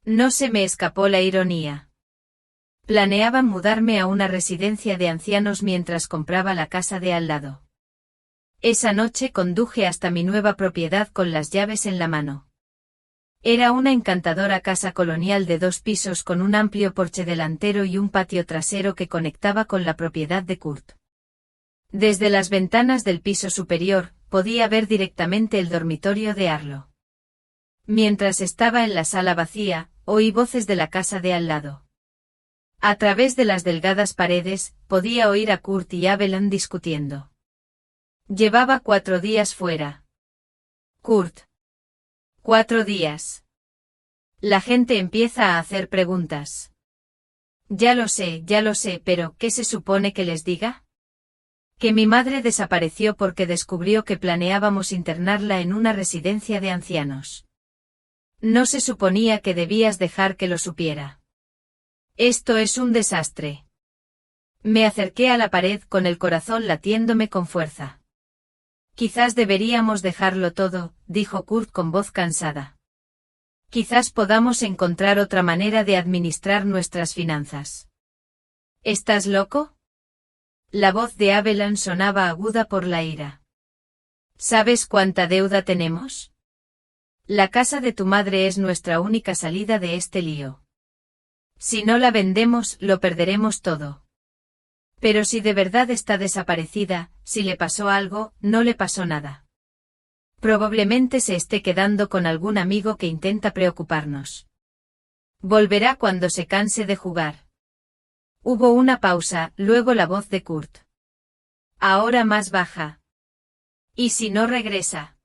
[SPEAKER 1] No se me escapó la ironía. Planeaba mudarme a una residencia de ancianos mientras compraba la casa de al lado. Esa noche conduje hasta mi nueva propiedad con las llaves en la mano. Era una encantadora casa colonial de 2 pisos con un amplio porche delantero y un patio trasero que conectaba con la propiedad de Kurt. Desde las ventanas del piso superior, podía ver directamente el dormitorio de Arlo. Mientras estaba en la sala vacía, oí voces de la casa de al lado. A través de las delgadas paredes, podía oír a Kurt y Evelyn discutiendo. Llevaba 4 días fuera. Kurt. 4 días. La gente empieza a hacer preguntas. Ya lo sé, pero ¿qué se supone que les diga? Que mi madre desapareció porque descubrió que planeábamos internarla en una residencia de ancianos. No se suponía que debías dejar que lo supiera. Esto es un desastre. Me acerqué a la pared con el corazón latiéndome con fuerza. Quizás deberíamos dejarlo todo, dijo Kurt con voz cansada. Quizás podamos encontrar otra manera de administrar nuestras finanzas. ¿Estás loco? La voz de Evelyn sonaba aguda por la ira. ¿Sabes cuánta deuda tenemos? La casa de tu madre es nuestra única salida de este lío. Si no la vendemos, lo perderemos todo. Pero si de verdad está desaparecida, si le pasó algo, no le pasó nada. Probablemente se esté quedando con algún amigo que intenta preocuparnos. Volverá cuando se canse de jugar. Hubo una pausa, luego la voz de Kurt. Ahora más baja. ¿Y si no regresa?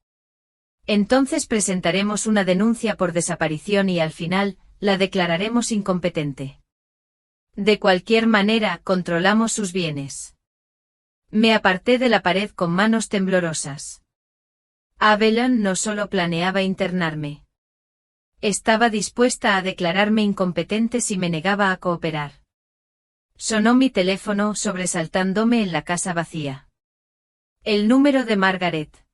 [SPEAKER 1] Entonces presentaremos una denuncia por desaparición y al final, la declararemos incompetente. De cualquier manera, controlamos sus bienes. Me aparté de la pared con manos temblorosas. Evelyn no solo planeaba internarme. Estaba dispuesta a declararme incompetente si me negaba a cooperar. Sonó mi teléfono sobresaltándome en la casa vacía. El número de Margaret.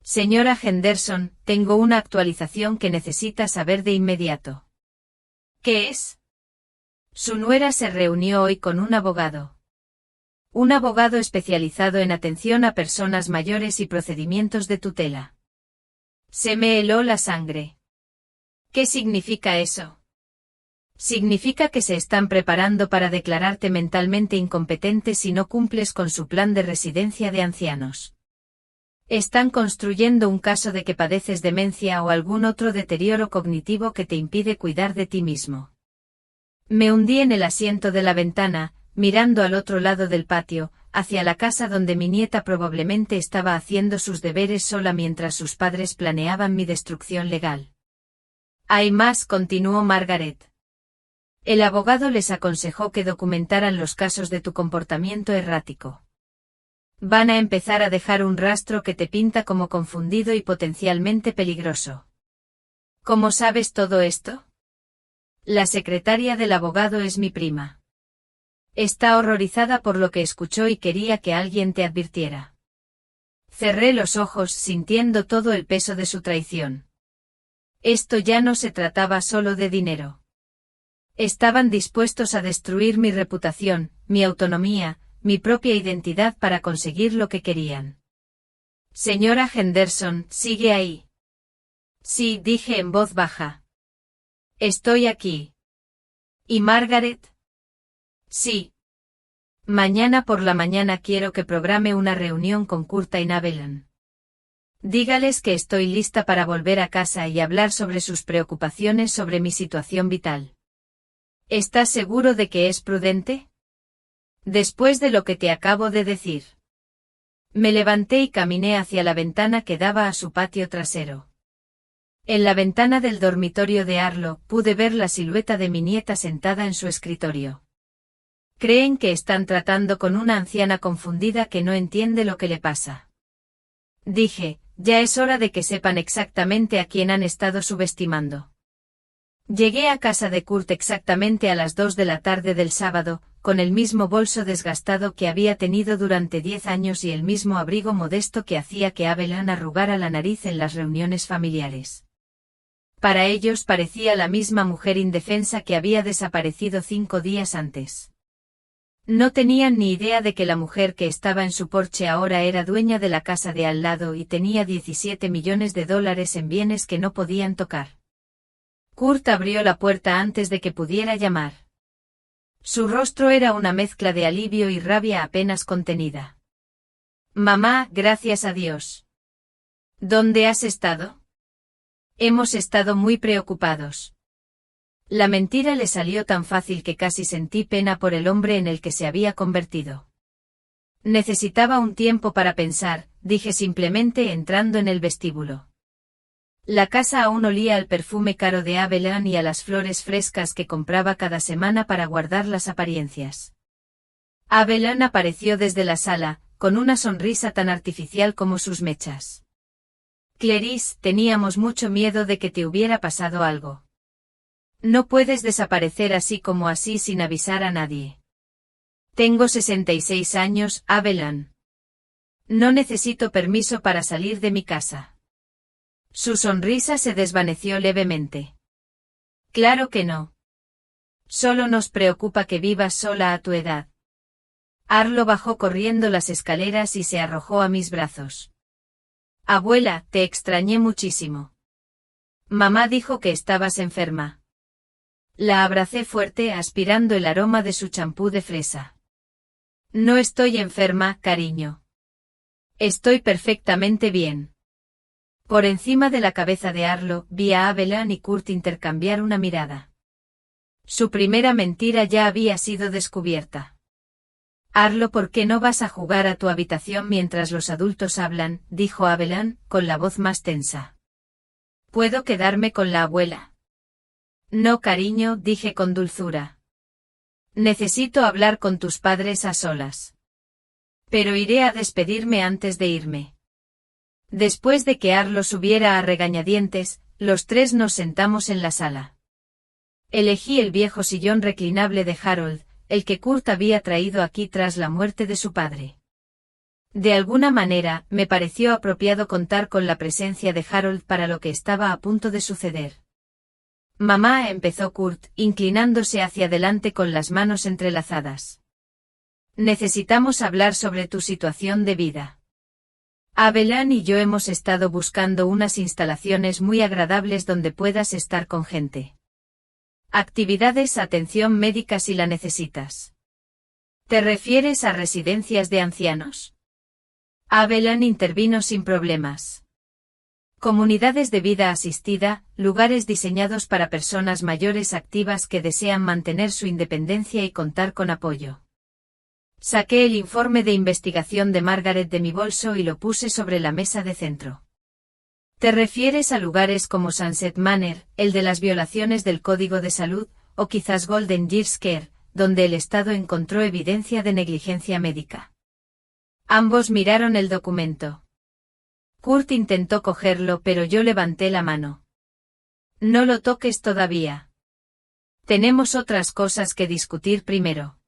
[SPEAKER 1] Señora Henderson, tengo una actualización que necesita saber de inmediato. ¿Qué es? Su nuera se reunió hoy con un abogado. Un abogado especializado en atención a personas mayores y procedimientos de tutela. Se me heló la sangre. ¿Qué significa eso? Significa que se están preparando para declararte mentalmente incompetente si no cumples con su plan de residencia de ancianos. Están construyendo un caso de que padeces demencia o algún otro deterioro cognitivo que te impide cuidar de ti mismo. Me hundí en el asiento de la ventana, mirando al otro lado del patio, hacia la casa donde mi nieta probablemente estaba haciendo sus deberes sola mientras sus padres planeaban mi destrucción legal. Hay más, continuó Margaret. El abogado les aconsejó que documentaran los casos de tu comportamiento errático. Van a empezar a dejar un rastro que te pinta como confundido y potencialmente peligroso. ¿Cómo sabes todo esto? La secretaria del abogado es mi prima. Está horrorizada por lo que escuchó y quería que alguien te advirtiera. Cerré los ojos sintiendo todo el peso de su traición. Esto ya no se trataba solo de dinero. Estaban dispuestos a destruir mi reputación, mi autonomía, mi propia identidad para conseguir lo que querían. Señora Henderson, ¿sigue ahí? Sí, dije en voz baja. Estoy aquí. ¿Y Margaret? Sí. Mañana por la mañana quiero que programe una reunión con Kurt y Avalon. Dígales que estoy lista para volver a casa y hablar sobre sus preocupaciones sobre mi situación vital. ¿Estás seguro de que es prudente? Después de lo que te acabo de decir. Me levanté y caminé hacia la ventana que daba a su patio trasero. En la ventana del dormitorio de Arlo pude ver la silueta de mi nieta sentada en su escritorio. Creen que están tratando con una anciana confundida que no entiende lo que le pasa. Dije, ya es hora de que sepan exactamente a quién han estado subestimando. Llegué a casa de Kurt exactamente a las 2 de la tarde del sábado, con el mismo bolso desgastado que había tenido durante 10 años y el mismo abrigo modesto que hacía que Avalon arrugara la nariz en las reuniones familiares. Para ellos parecía la misma mujer indefensa que había desaparecido 5 días antes. No tenían ni idea de que la mujer que estaba en su porche ahora era dueña de la casa de al lado y tenía $17 millones en bienes que no podían tocar. Kurt abrió la puerta antes de que pudiera llamar. Su rostro era una mezcla de alivio y rabia apenas contenida. Mamá, gracias a Dios. ¿Dónde has estado? Hemos estado muy preocupados. La mentira le salió tan fácil que casi sentí pena por el hombre en el que se había convertido. Necesitaba un tiempo para pensar, dije simplemente entrando en el vestíbulo. La casa aún olía al perfume caro de Avalon y a las flores frescas que compraba cada semana para guardar las apariencias. Avalon apareció desde la sala, con una sonrisa tan artificial como sus mechas. Clarice, teníamos mucho miedo de que te hubiera pasado algo. No puedes desaparecer así como así sin avisar a nadie. Tengo 66 años, Avalon. No necesito permiso para salir de mi casa. Su sonrisa se desvaneció levemente. Claro que no. Solo nos preocupa que vivas sola a tu edad. Arlo bajó corriendo las escaleras y se arrojó a mis brazos. Abuela, te extrañé muchísimo. Mamá dijo que estabas enferma. La abracé fuerte aspirando el aroma de su champú de fresa. No estoy enferma, cariño. Estoy perfectamente bien. Por encima de la cabeza de Arlo, vi a Avalon y Kurt intercambiar una mirada. Su primera mentira ya había sido descubierta. Arlo, ¿por qué no vas a jugar a tu habitación mientras los adultos hablan?, dijo Avalon, con la voz más tensa. ¿Puedo quedarme con la abuela? No, cariño, dije con dulzura. Necesito hablar con tus padres a solas. Pero iré a despedirme antes de irme. Después de que Arlo subiera a regañadientes, los tres nos sentamos en la sala. Elegí el viejo sillón reclinable de Harold, el que Kurt había traído aquí tras la muerte de su padre. De alguna manera, me pareció apropiado contar con la presencia de Harold para lo que estaba a punto de suceder. Mamá, empezó Kurt, inclinándose hacia adelante con las manos entrelazadas. Necesitamos hablar sobre tu situación de vida. Abelán y yo hemos estado buscando unas instalaciones muy agradables donde puedas estar con gente. Actividades, atención médica si la necesitas. ¿Te refieres a residencias de ancianos? Abelán intervino sin problemas. Comunidades de vida asistida, lugares diseñados para personas mayores activas que desean mantener su independencia y contar con apoyo. Saqué el informe de investigación de Margaret de mi bolso y lo puse sobre la mesa de centro. ¿Te refieres a lugares como Sunset Manor, el de las violaciones del Código de Salud, o quizás Golden Years Care, donde el Estado encontró evidencia de negligencia médica? Ambos miraron el documento. Kurt intentó cogerlo, pero yo levanté la mano. No lo toques todavía. Tenemos otras cosas que discutir primero.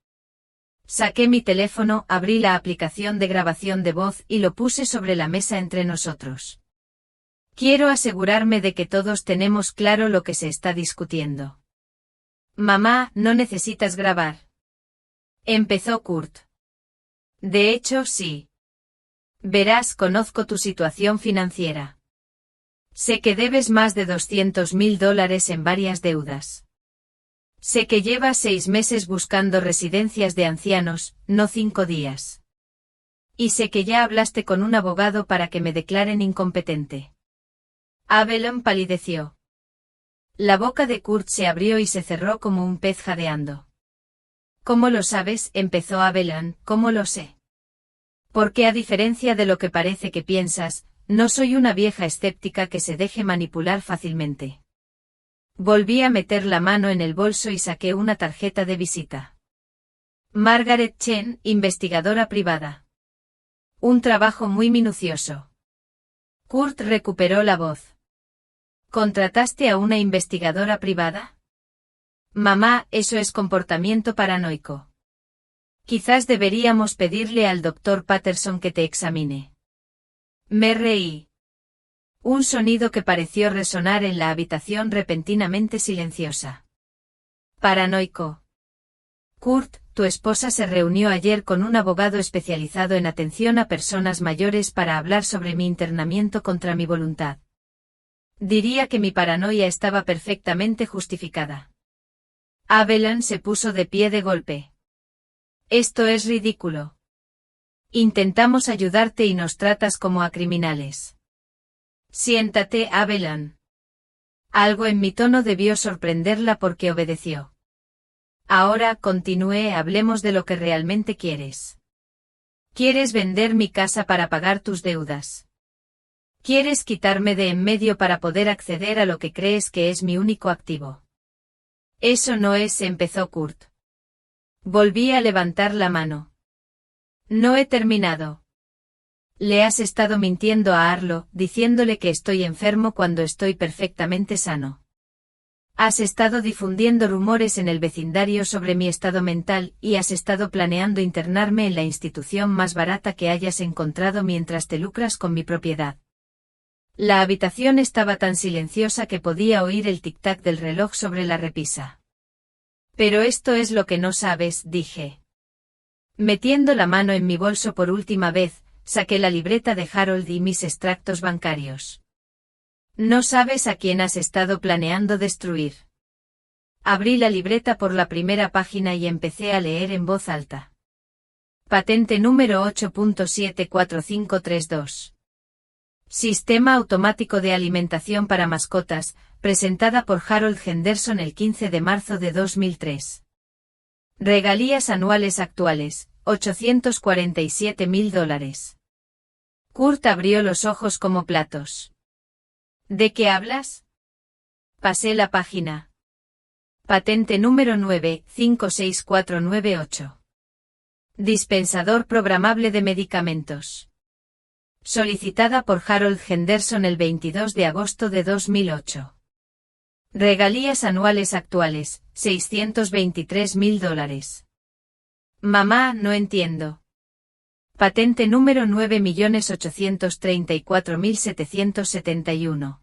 [SPEAKER 1] Saqué mi teléfono, abrí la aplicación de grabación de voz y lo puse sobre la mesa entre nosotros. Quiero asegurarme de que todos tenemos claro lo que se está discutiendo. Mamá, no necesitas grabar. Empezó Kurt. De hecho, sí. Verás, conozco tu situación financiera. Sé que debes más de $200.000 en varias deudas. Sé que llevas 6 meses buscando residencias de ancianos, no 5 días. Y sé que ya hablaste con un abogado para que me declaren incompetente. Abelán palideció. La boca de Kurt se abrió y se cerró como un pez jadeando. ¿Cómo lo sabes? Empezó Abelán. ¿Cómo lo sé? Porque a diferencia de lo que parece que piensas, no soy una vieja escéptica que se deje manipular fácilmente. Volví a meter la mano en el bolso y saqué una tarjeta de visita. Margaret Chen, investigadora privada. Un trabajo muy minucioso. Kurt recuperó la voz. ¿Contrataste a una investigadora privada? Mamá, eso es comportamiento paranoico. Quizás deberíamos pedirle al Dr. Patterson que te examine. Me reí. Un sonido que pareció resonar en la habitación repentinamente silenciosa. Paranoico. Kurt, tu esposa se reunió ayer con un abogado especializado en atención a personas mayores para hablar sobre mi internamiento contra mi voluntad. Diría que mi paranoia estaba perfectamente justificada. Abelán se puso de pie de golpe. Esto es ridículo. Intentamos ayudarte y nos tratas como a criminales. Siéntate, Abelán. Algo en mi tono debió sorprenderla porque obedeció. Ahora, continué, hablemos de lo que realmente quieres. ¿Quieres vender mi casa para pagar tus deudas? ¿Quieres quitarme de en medio para poder acceder a lo que crees que es mi único activo? Eso no es, empezó Kurt. Volví a levantar la mano. No he terminado. Le has estado mintiendo a Arlo, diciéndole que estoy enfermo cuando estoy perfectamente sano. Has estado difundiendo rumores en el vecindario sobre mi estado mental y has estado planeando internarme en la institución más barata que hayas encontrado mientras te lucras con mi propiedad. La habitación estaba tan silenciosa que podía oír el tic-tac del reloj sobre la repisa. Pero esto es lo que no sabes, dije. Metiendo la mano en mi bolso por última vez, saqué la libreta de Harold y mis extractos bancarios. No sabes a quién has estado planeando destruir. Abrí la libreta por la primera página y empecé a leer en voz alta. Patente número 8.74532. Sistema automático de alimentación para mascotas, presentada por Harold Henderson el 15 de marzo de 2003. Regalías anuales actuales, $847.000. Kurt abrió los ojos como platos. ¿De qué hablas? Pasé la página. Patente número 9.56498. Dispensador programable de medicamentos. Solicitada por Harold Henderson el 22 de agosto de 2008. Regalías anuales actuales, $623.000. Mamá, no entiendo. Patente número 9.834.771.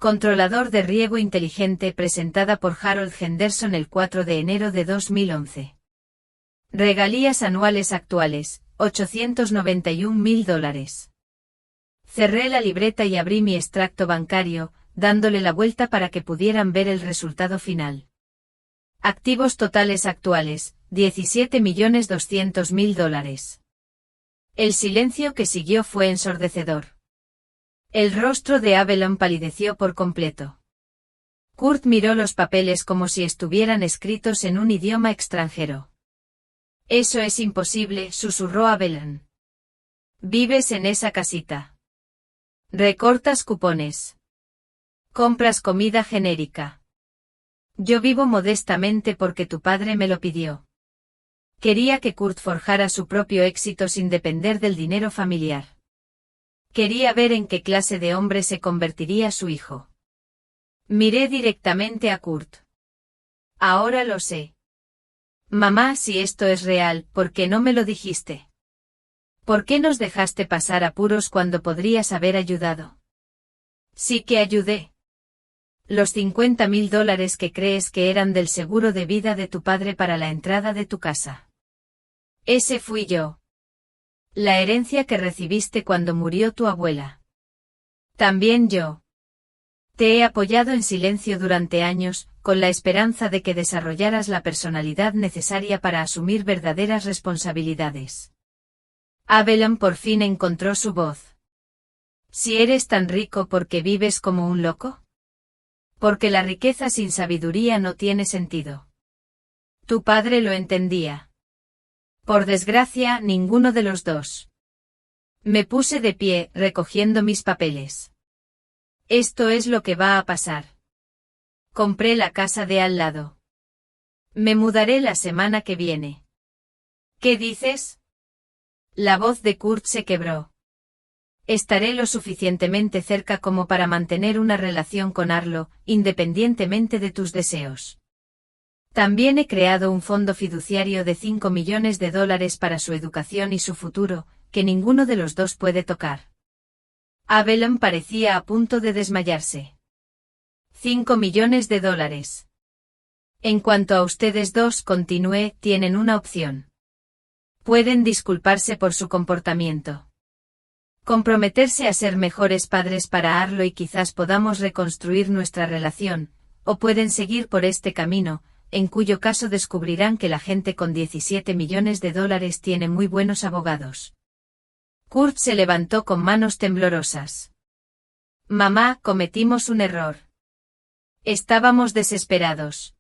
[SPEAKER 1] Controlador de riego inteligente presentada por Harold Henderson el 4 de enero de 2011. Regalías anuales actuales, $891.000. Cerré la libreta y abrí mi extracto bancario, dándole la vuelta para que pudieran ver el resultado final. Activos totales actuales, $17.200.000. El silencio que siguió fue ensordecedor. El rostro de Avalon palideció por completo. Kurt miró los papeles como si estuvieran escritos en un idioma extranjero. Eso es imposible, susurró Avalon. Vives en esa casita. Recortas cupones. Compras comida genérica. Yo vivo modestamente porque tu padre me lo pidió. Quería que Kurt forjara su propio éxito sin depender del dinero familiar. Quería ver en qué clase de hombre se convertiría su hijo. Miré directamente a Kurt. Ahora lo sé. Mamá, si esto es real, ¿por qué no me lo dijiste? ¿Por qué nos dejaste pasar apuros cuando podrías haber ayudado? Sí que ayudé. Los $50.000 que crees que eran del seguro de vida de tu padre para la entrada de tu casa. Ese fui yo. La herencia que recibiste cuando murió tu abuela. También yo. Te he apoyado en silencio durante años, con la esperanza de que desarrollaras la personalidad necesaria para asumir verdaderas responsabilidades. Avalon por fin encontró su voz. Si eres tan rico, ¿por qué vives como un loco? Porque la riqueza sin sabiduría no tiene sentido. Tu padre lo entendía. Por desgracia, ninguno de los dos. Me puse de pie, recogiendo mis papeles. Esto es lo que va a pasar. Compré la casa de al lado. Me mudaré la semana que viene. ¿Qué dices? La voz de Kurt se quebró. Estaré lo suficientemente cerca como para mantener una relación con Arlo, independientemente de tus deseos. También he creado un fondo fiduciario de $5 millones para su educación y su futuro, que ninguno de los dos puede tocar. Avalon parecía a punto de desmayarse. $5 millones. En cuanto a ustedes dos, continué, tienen una opción. Pueden disculparse por su comportamiento. Comprometerse a ser mejores padres para Arlo y quizás podamos reconstruir nuestra relación, o pueden seguir por este camino, en cuyo caso descubrirán que la gente con $17 millones tiene muy buenos abogados. Kurt se levantó con manos temblorosas. Mamá, cometimos un error. Estábamos desesperados.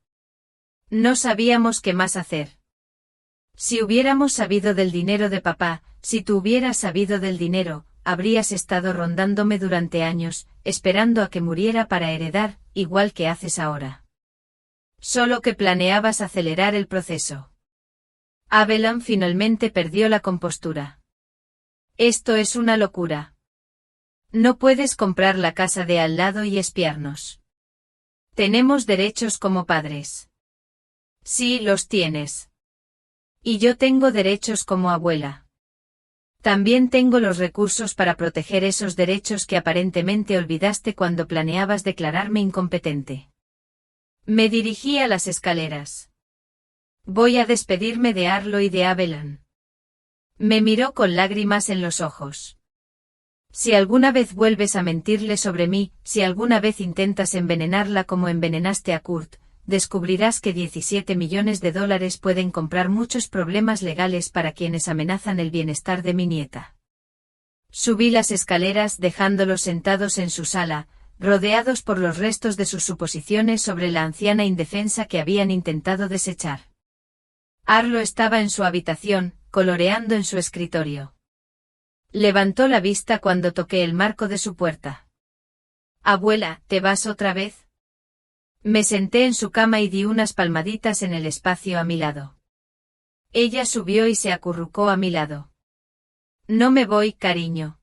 [SPEAKER 1] No sabíamos qué más hacer. Si hubiéramos sabido del dinero de papá, si tú hubieras sabido del dinero, habrías estado rondándome durante años, esperando a que muriera para heredar, igual que haces ahora. Solo que planeabas acelerar el proceso. Avalon finalmente perdió la compostura. Esto es una locura. No puedes comprar la casa de al lado y espiarnos. Tenemos derechos como padres. Sí, los tienes. Y yo tengo derechos como abuela. También tengo los recursos para proteger esos derechos que aparentemente olvidaste cuando planeabas declararme incompetente. Me dirigí a las escaleras. Voy a despedirme de Arlo y de Avalon. Me miró con lágrimas en los ojos. Si alguna vez vuelves a mentirle sobre mí, si alguna vez intentas envenenarla como envenenaste a Kurt, descubrirás que $17 millones pueden comprar muchos problemas legales para quienes amenazan el bienestar de mi nieta. Subí las escaleras dejándolos sentados en su sala, rodeados por los restos de sus suposiciones sobre la anciana indefensa que habían intentado desechar. Arlo estaba en su habitación, coloreando en su escritorio. Levantó la vista cuando toqué el marco de su puerta. Abuela, ¿te vas otra vez? Me senté en su cama y di unas palmaditas en el espacio a mi lado. Ella subió y se acurrucó a mi lado. No me voy, cariño.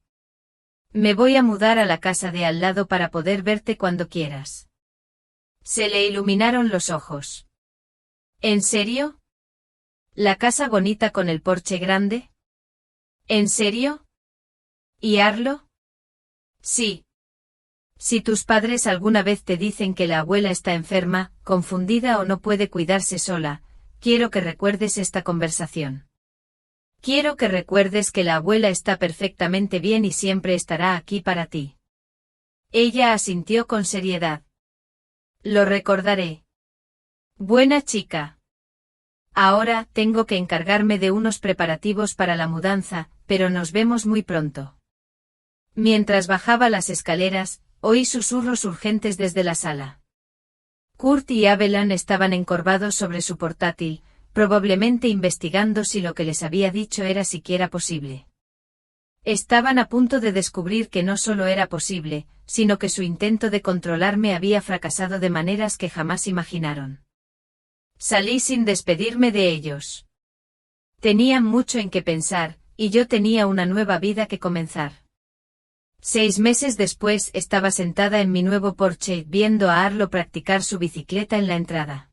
[SPEAKER 1] Me voy a mudar a la casa de al lado para poder verte cuando quieras. Se le iluminaron los ojos. ¿En serio? ¿La casa bonita con el porche grande? ¿En serio? ¿Y Arlo? Sí. Si tus padres alguna vez te dicen que la abuela está enferma, confundida o no puede cuidarse sola, quiero que recuerdes esta conversación. Quiero que recuerdes que la abuela está perfectamente bien y siempre estará aquí para ti. Ella asintió con seriedad. Lo recordaré. Buena chica. Ahora tengo que encargarme de unos preparativos para la mudanza, pero nos vemos muy pronto. Mientras bajaba las escaleras, oí susurros urgentes desde la sala. Kurt y Abelan estaban encorvados sobre su portátil, probablemente investigando si lo que les había dicho era siquiera posible. Estaban a punto de descubrir que no solo era posible, sino que su intento de controlarme había fracasado de maneras que jamás imaginaron. Salí sin despedirme de ellos. Tenían mucho en qué pensar, y yo tenía una nueva vida que comenzar. 6 meses después estaba sentada en mi nuevo Porsche viendo a Arlo practicar su bicicleta en la entrada.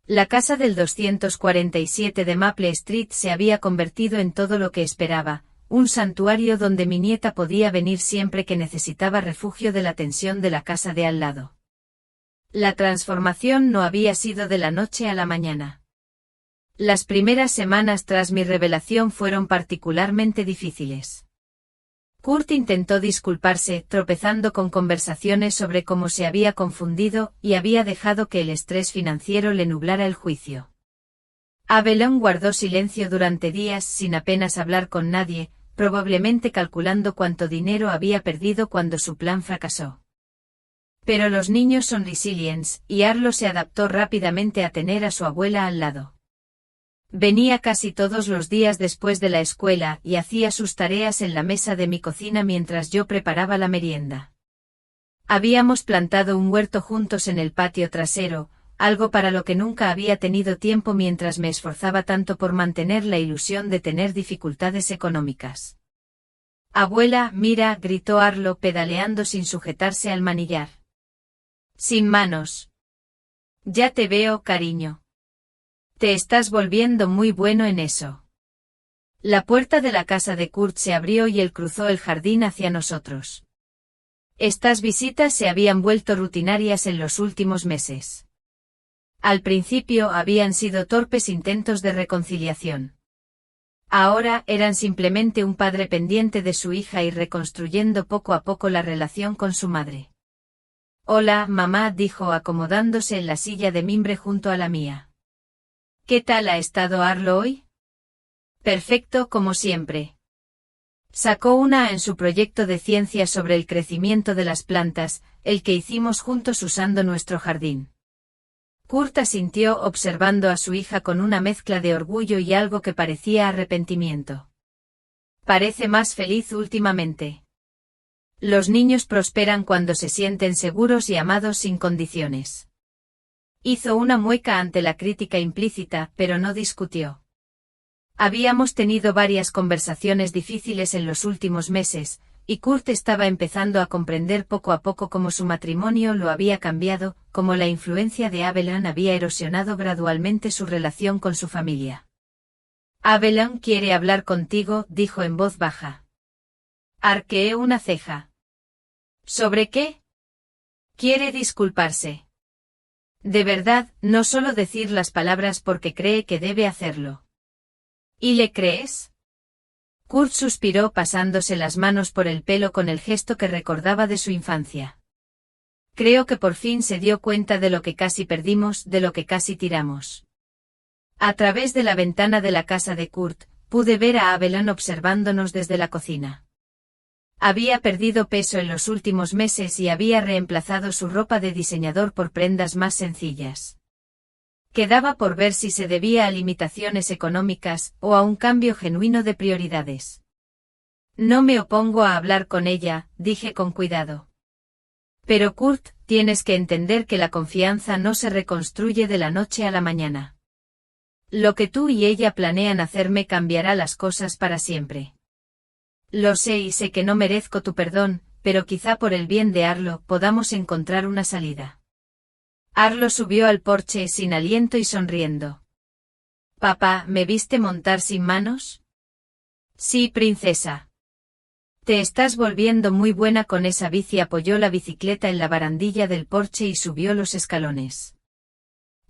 [SPEAKER 1] La casa del 247 de Maple Street se había convertido en todo lo que esperaba, un santuario donde mi nieta podía venir siempre que necesitaba refugio de la tensión de la casa de al lado. La transformación no había sido de la noche a la mañana. Las primeras semanas tras mi revelación fueron particularmente difíciles. Kurt intentó disculparse, tropezando con conversaciones sobre cómo se había confundido y había dejado que el estrés financiero le nublara el juicio. Abelan guardó silencio durante días sin apenas hablar con nadie, probablemente calculando cuánto dinero había perdido cuando su plan fracasó. Pero los niños son resilientes, y Arlo se adaptó rápidamente a tener a su abuela al lado. Venía casi todos los días después de la escuela y hacía sus tareas en la mesa de mi cocina mientras yo preparaba la merienda. Habíamos plantado un huerto juntos en el patio trasero, algo para lo que nunca había tenido tiempo mientras me esforzaba tanto por mantener la ilusión de tener dificultades económicas. Abuela, mira, gritó Arlo pedaleando sin sujetarse al manillar. Sin manos. Ya te veo, cariño. Te estás volviendo muy bueno en eso. La puerta de la casa de Kurt se abrió y él cruzó el jardín hacia nosotros. Estas visitas se habían vuelto rutinarias en los últimos meses. Al principio habían sido torpes intentos de reconciliación. Ahora eran simplemente un padre pendiente de su hija y reconstruyendo poco a poco la relación con su madre. Hola, mamá, dijo acomodándose en la silla de mimbre junto a la mía. ¿Qué tal ha estado Arlo hoy? Perfecto, como siempre. Sacó una en su proyecto de ciencia sobre el crecimiento de las plantas, el que hicimos juntos usando nuestro jardín. Kurt asintió observando a su hija con una mezcla de orgullo y algo que parecía arrepentimiento. Parece más feliz últimamente. Los niños prosperan cuando se sienten seguros y amados sin condiciones. Hizo una mueca ante la crítica implícita, pero no discutió. Habíamos tenido varias conversaciones difíciles en los últimos meses, y Kurt estaba empezando a comprender poco a poco cómo su matrimonio lo había cambiado, cómo la influencia de Abelan había erosionado gradualmente su relación con su familia. Abelan quiere hablar contigo, dijo en voz baja. Arqueé una ceja. ¿Sobre qué? Quiere disculparse. De verdad, no solo decir las palabras porque cree que debe hacerlo. ¿Y le crees? Kurt suspiró pasándose las manos por el pelo con el gesto que recordaba de su infancia. Creo que por fin se dio cuenta de lo que casi perdimos, de lo que casi tiramos. A través de la ventana de la casa de Kurt, pude ver a Abelan observándonos desde la cocina. Había perdido peso en los últimos meses y había reemplazado su ropa de diseñador por prendas más sencillas. Quedaba por ver si se debía a limitaciones económicas o a un cambio genuino de prioridades. No me opongo a hablar con ella, dije con cuidado. Pero Kurt, tienes que entender que la confianza no se reconstruye de la noche a la mañana. Lo que tú y ella planean hacerme cambiará las cosas para siempre. Lo sé y sé que no merezco tu perdón, pero quizá por el bien de Arlo podamos encontrar una salida. Arlo subió al porche sin aliento y sonriendo. Papá, ¿me viste montar sin manos? Sí, princesa. Te estás volviendo muy buena con esa bici. Apoyó la bicicleta en la barandilla del porche y subió los escalones.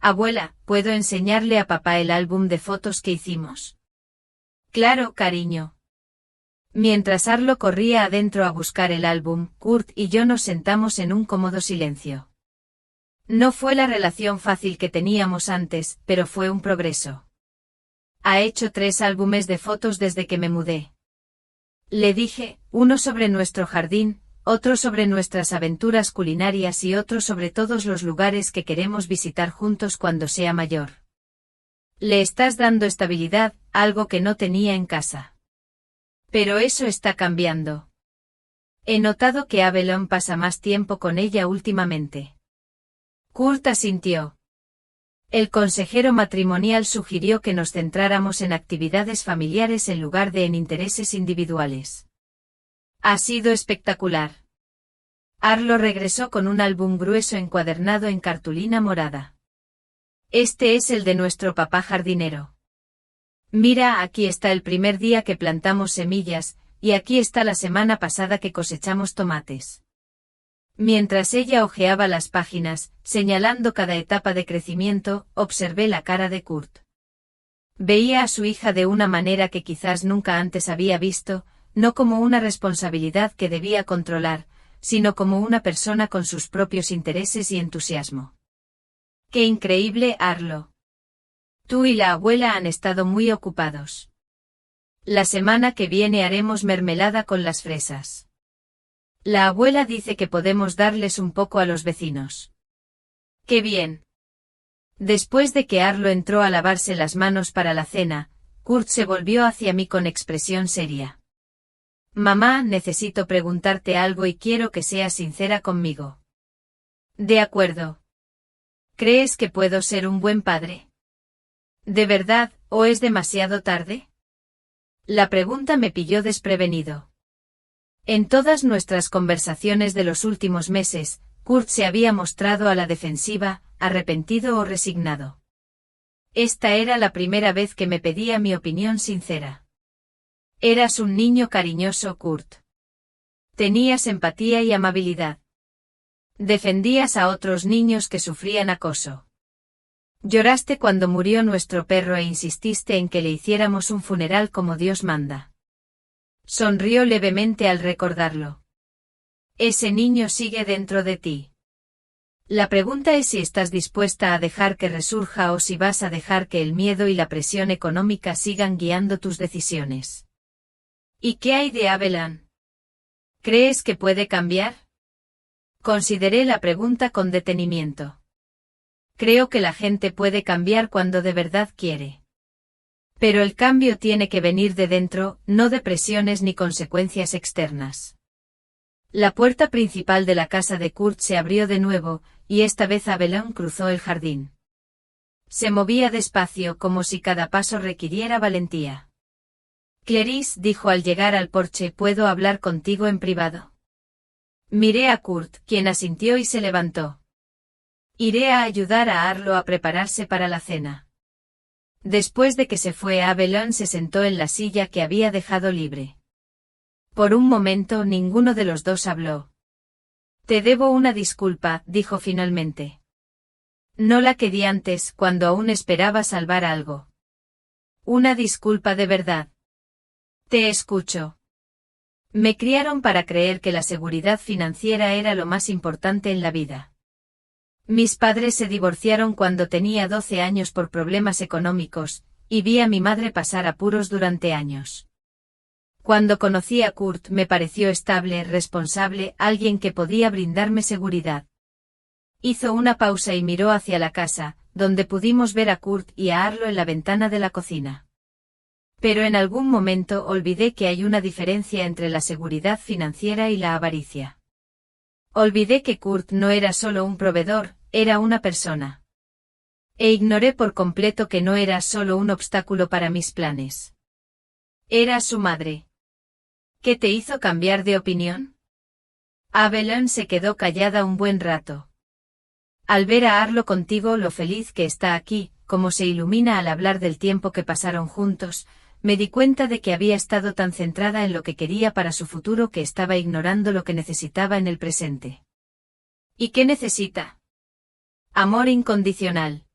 [SPEAKER 1] Abuela, ¿puedo enseñarle a papá el álbum de fotos que hicimos? Claro, cariño. Mientras Arlo corría adentro a buscar el álbum, Kurt y yo nos sentamos en un cómodo silencio. No fue la relación fácil que teníamos antes, pero fue un progreso. Ha hecho 3 álbumes de fotos desde que me mudé. Le dije, uno sobre nuestro jardín, otro sobre nuestras aventuras culinarias y otro sobre todos los lugares que queremos visitar juntos cuando sea mayor. Le estás dando estabilidad, algo que no tenía en casa. Pero eso está cambiando. He notado que Avalon pasa más tiempo con ella últimamente. Kurt asintió. El consejero matrimonial sugirió que nos centráramos en actividades familiares en lugar de en intereses individuales. Ha sido espectacular. Arlo regresó con un álbum grueso encuadernado en cartulina morada. Este es el de nuestro papá jardinero. Mira, aquí está el primer día que plantamos semillas, y aquí está la semana pasada que cosechamos tomates. Mientras ella hojeaba las páginas, señalando cada etapa de crecimiento, observé la cara de Kurt. Veía a su hija de una manera que quizás nunca antes había visto, no como una responsabilidad que debía controlar, sino como una persona con sus propios intereses y entusiasmo. ¡Qué increíble, Arlo! Tú y la abuela han estado muy ocupados. La semana que viene haremos mermelada con las fresas. La abuela dice que podemos darles un poco a los vecinos. ¡Qué bien! Después de que Arlo entró a lavarse las manos para la cena, Kurt se volvió hacia mí con expresión seria. Mamá, necesito preguntarte algo y quiero que seas sincera conmigo. De acuerdo. ¿Crees que puedo ser un buen padre? ¿De verdad, o es demasiado tarde? La pregunta me pilló desprevenido. En todas nuestras conversaciones de los últimos meses, Kurt se había mostrado a la defensiva, arrepentido o resignado. Esta era la primera vez que me pedía mi opinión sincera. Eras un niño cariñoso, Kurt. Tenías empatía y amabilidad. Defendías a otros niños que sufrían acoso. Lloraste cuando murió nuestro perro e insististe en que le hiciéramos un funeral como Dios manda. Sonrió levemente al recordarlo. Ese niño sigue dentro de ti. La pregunta es si estás dispuesta a dejar que resurja o si vas a dejar que el miedo y la presión económica sigan guiando tus decisiones. ¿Y qué hay de Avalon? ¿Crees que puede cambiar? Consideré la pregunta con detenimiento. Creo que la gente puede cambiar cuando de verdad quiere. Pero el cambio tiene que venir de dentro, no de presiones ni consecuencias externas. La puerta principal de la casa de Kurt se abrió de nuevo, y esta vez Avalon cruzó el jardín. Se movía despacio como si cada paso requiriera valentía. Clarice dijo al llegar al porche, ¿puedo hablar contigo en privado? Miré a Kurt, quien asintió y se levantó. Iré a ayudar a Arlo a prepararse para la cena. Después de que se fue, Avalon se sentó en la silla que había dejado libre. Por un momento ninguno de los dos habló. Te debo una disculpa, dijo finalmente. No la que di antes, cuando aún esperaba salvar algo. Una disculpa de verdad. Te escucho. Me criaron para creer que la seguridad financiera era lo más importante en la vida. Mis padres se divorciaron cuando tenía 12 años por problemas económicos, y vi a mi madre pasar apuros durante años. Cuando conocí a Kurt me pareció estable, responsable, alguien que podía brindarme seguridad. Hizo una pausa y miró hacia la casa, donde pudimos ver a Kurt y a Arlo en la ventana de la cocina. Pero en algún momento olvidé que hay una diferencia entre la seguridad financiera y la avaricia. Olvidé que Kurt no era solo un proveedor, era una persona. E ignoré por completo que no era solo un obstáculo para mis planes. Era su madre. ¿Qué te hizo cambiar de opinión? Avalon se quedó callada un buen rato. Al ver a Arlo contigo, lo feliz que está aquí, como se ilumina al hablar del tiempo que pasaron juntos, me di cuenta de que había estado tan centrada en lo que quería para su futuro que estaba ignorando lo que necesitaba en el presente. ¿Y qué necesita? Amor incondicional.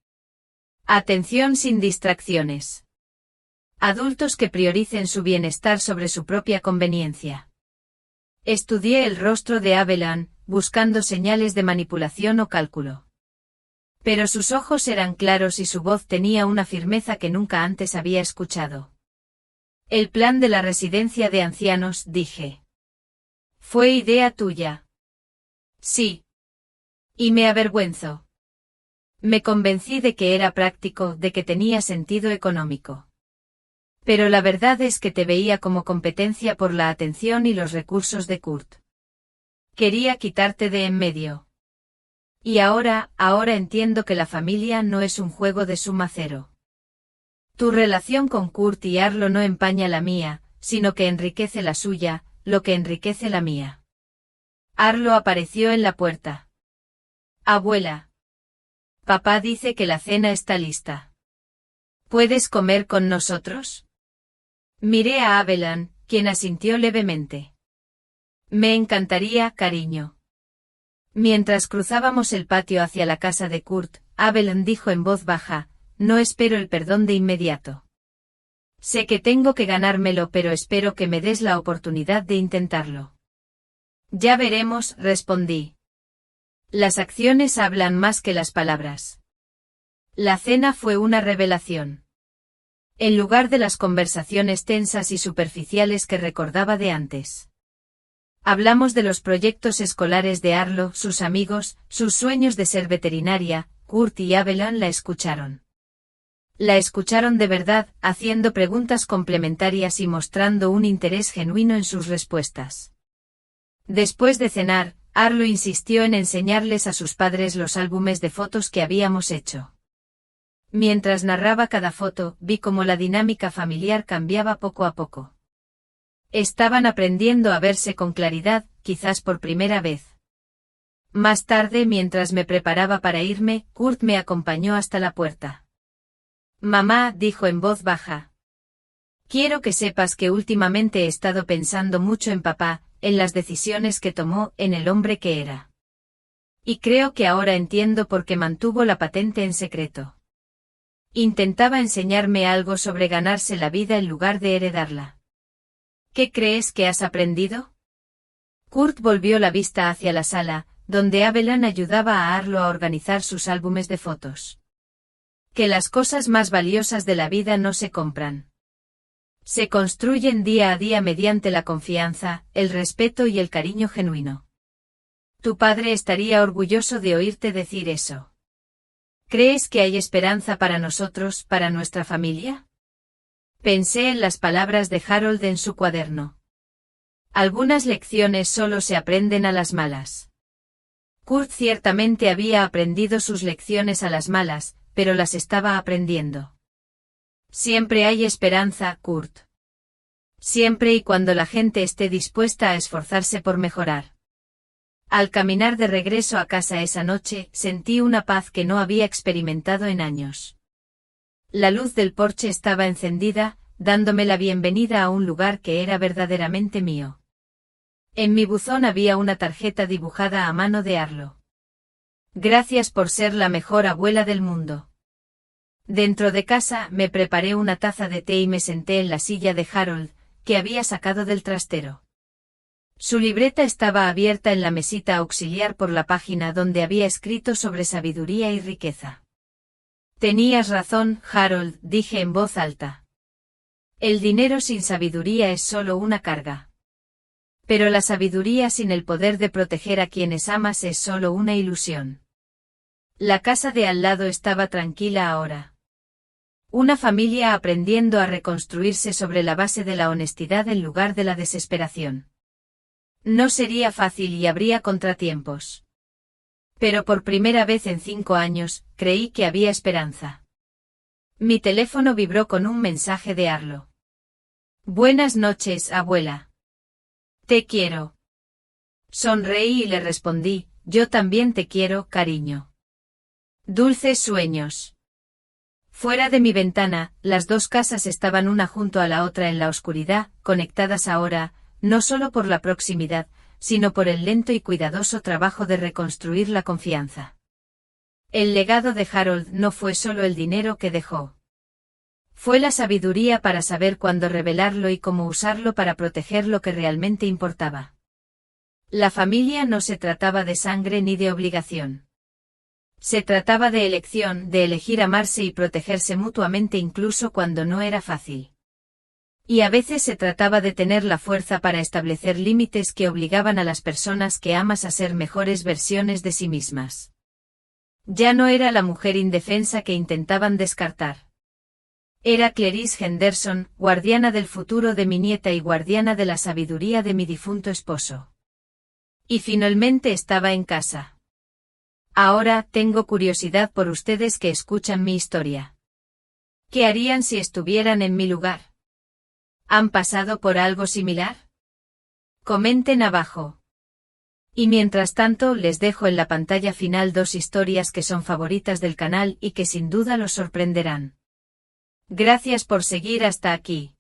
[SPEAKER 1] Atención sin distracciones. Adultos que prioricen su bienestar sobre su propia conveniencia. Estudié el rostro de Abelan, buscando señales de manipulación o cálculo. Pero sus ojos eran claros y su voz tenía una firmeza que nunca antes había escuchado. El plan de la residencia de ancianos, dije. ¿Fue idea tuya? Sí. Y me avergüenzo. Me convencí de que era práctico, de que tenía sentido económico. Pero la verdad es que te veía como competencia por la atención y los recursos de Kurt. Quería quitarte de en medio. Y ahora entiendo que la familia no es un juego de suma cero. Tu relación con Kurt y Arlo no empaña la mía, sino que enriquece la suya, lo que enriquece la mía. Arlo apareció en la puerta. Abuela. Papá dice que la cena está lista. ¿Puedes comer con nosotros? Miré a Abelan, quien asintió levemente. Me encantaría, cariño. Mientras cruzábamos el patio hacia la casa de Kurt, Abelan dijo en voz baja, no espero el perdón de inmediato. Sé que tengo que ganármelo, pero espero que me des la oportunidad de intentarlo. Ya veremos, respondí. Las acciones hablan más que las palabras. La cena fue una revelación. En lugar de las conversaciones tensas y superficiales que recordaba de antes. Hablamos de los proyectos escolares de Arlo, sus amigos, sus sueños de ser veterinaria. Kurt y Abelan la escucharon. La escucharon de verdad, haciendo preguntas complementarias y mostrando un interés genuino en sus respuestas. Después de cenar, Arlo insistió en enseñarles a sus padres los álbumes de fotos que habíamos hecho. Mientras narraba cada foto, vi cómo la dinámica familiar cambiaba poco a poco. Estaban aprendiendo a verse con claridad, quizás por primera vez. Más tarde, mientras me preparaba para irme, Kurt me acompañó hasta la puerta. Mamá, dijo en voz baja. Quiero que sepas que últimamente he estado pensando mucho en papá, en las decisiones que tomó, en el hombre que era. Y creo que ahora entiendo por qué mantuvo la patente en secreto. Intentaba enseñarme algo sobre ganarse la vida en lugar de heredarla. ¿Qué crees que has aprendido? Kurt volvió la vista hacia la sala, donde Abelan ayudaba a Arlo a organizar sus álbumes de fotos. Que las cosas más valiosas de la vida no se compran. Se construyen día a día mediante la confianza, el respeto y el cariño genuino. Tu padre estaría orgulloso de oírte decir eso. ¿Crees que hay esperanza para nosotros, para nuestra familia? Pensé en las palabras de Harold en su cuaderno. Algunas lecciones solo se aprenden a las malas. Kurt ciertamente había aprendido sus lecciones a las malas, pero las estaba aprendiendo. Siempre hay esperanza, Kurt. Siempre y cuando la gente esté dispuesta a esforzarse por mejorar. Al caminar de regreso a casa esa noche, sentí una paz que no había experimentado en años. La luz del porche estaba encendida, dándome la bienvenida a un lugar que era verdaderamente mío. En mi buzón había una tarjeta dibujada a mano de Arlo. Gracias por ser la mejor abuela del mundo. Dentro de casa, me preparé una taza de té y me senté en la silla de Harold, que había sacado del trastero. Su libreta estaba abierta en la mesita auxiliar por la página donde había escrito sobre sabiduría y riqueza. Tenías razón, Harold, dije en voz alta. El dinero sin sabiduría es solo una carga. Pero la sabiduría sin el poder de proteger a quienes amas es solo una ilusión. La casa de al lado estaba tranquila ahora. Una familia aprendiendo a reconstruirse sobre la base de la honestidad en lugar de la desesperación. No sería fácil y habría contratiempos. Pero por primera vez en 5 años, creí que había esperanza. Mi teléfono vibró con un mensaje de Arlo. Buenas noches, abuela. Te quiero. Sonreí y le respondí, yo también te quiero, cariño. Dulces sueños. Fuera de mi ventana, las dos casas estaban una junto a la otra en la oscuridad, conectadas ahora, no solo por la proximidad, sino por el lento y cuidadoso trabajo de reconstruir la confianza. El legado de Harold no fue solo el dinero que dejó. Fue la sabiduría para saber cuándo revelarlo y cómo usarlo para proteger lo que realmente importaba. La familia no se trataba de sangre ni de obligación. Se trataba de elección, de elegir amarse y protegerse mutuamente incluso cuando no era fácil. Y a veces se trataba de tener la fuerza para establecer límites que obligaban a las personas que amas a ser mejores versiones de sí mismas. Ya no era la mujer indefensa que intentaban descartar. Era Clarice Henderson, guardiana del futuro de mi nieta y guardiana de la sabiduría de mi difunto esposo. Y finalmente estaba en casa. Ahora tengo curiosidad por ustedes que escuchan mi historia. ¿Qué harían si estuvieran en mi lugar? ¿Han pasado por algo similar? Comenten abajo. Y mientras tanto les dejo en la pantalla final dos historias que son favoritas del canal y que sin duda los sorprenderán. Gracias por seguir hasta aquí.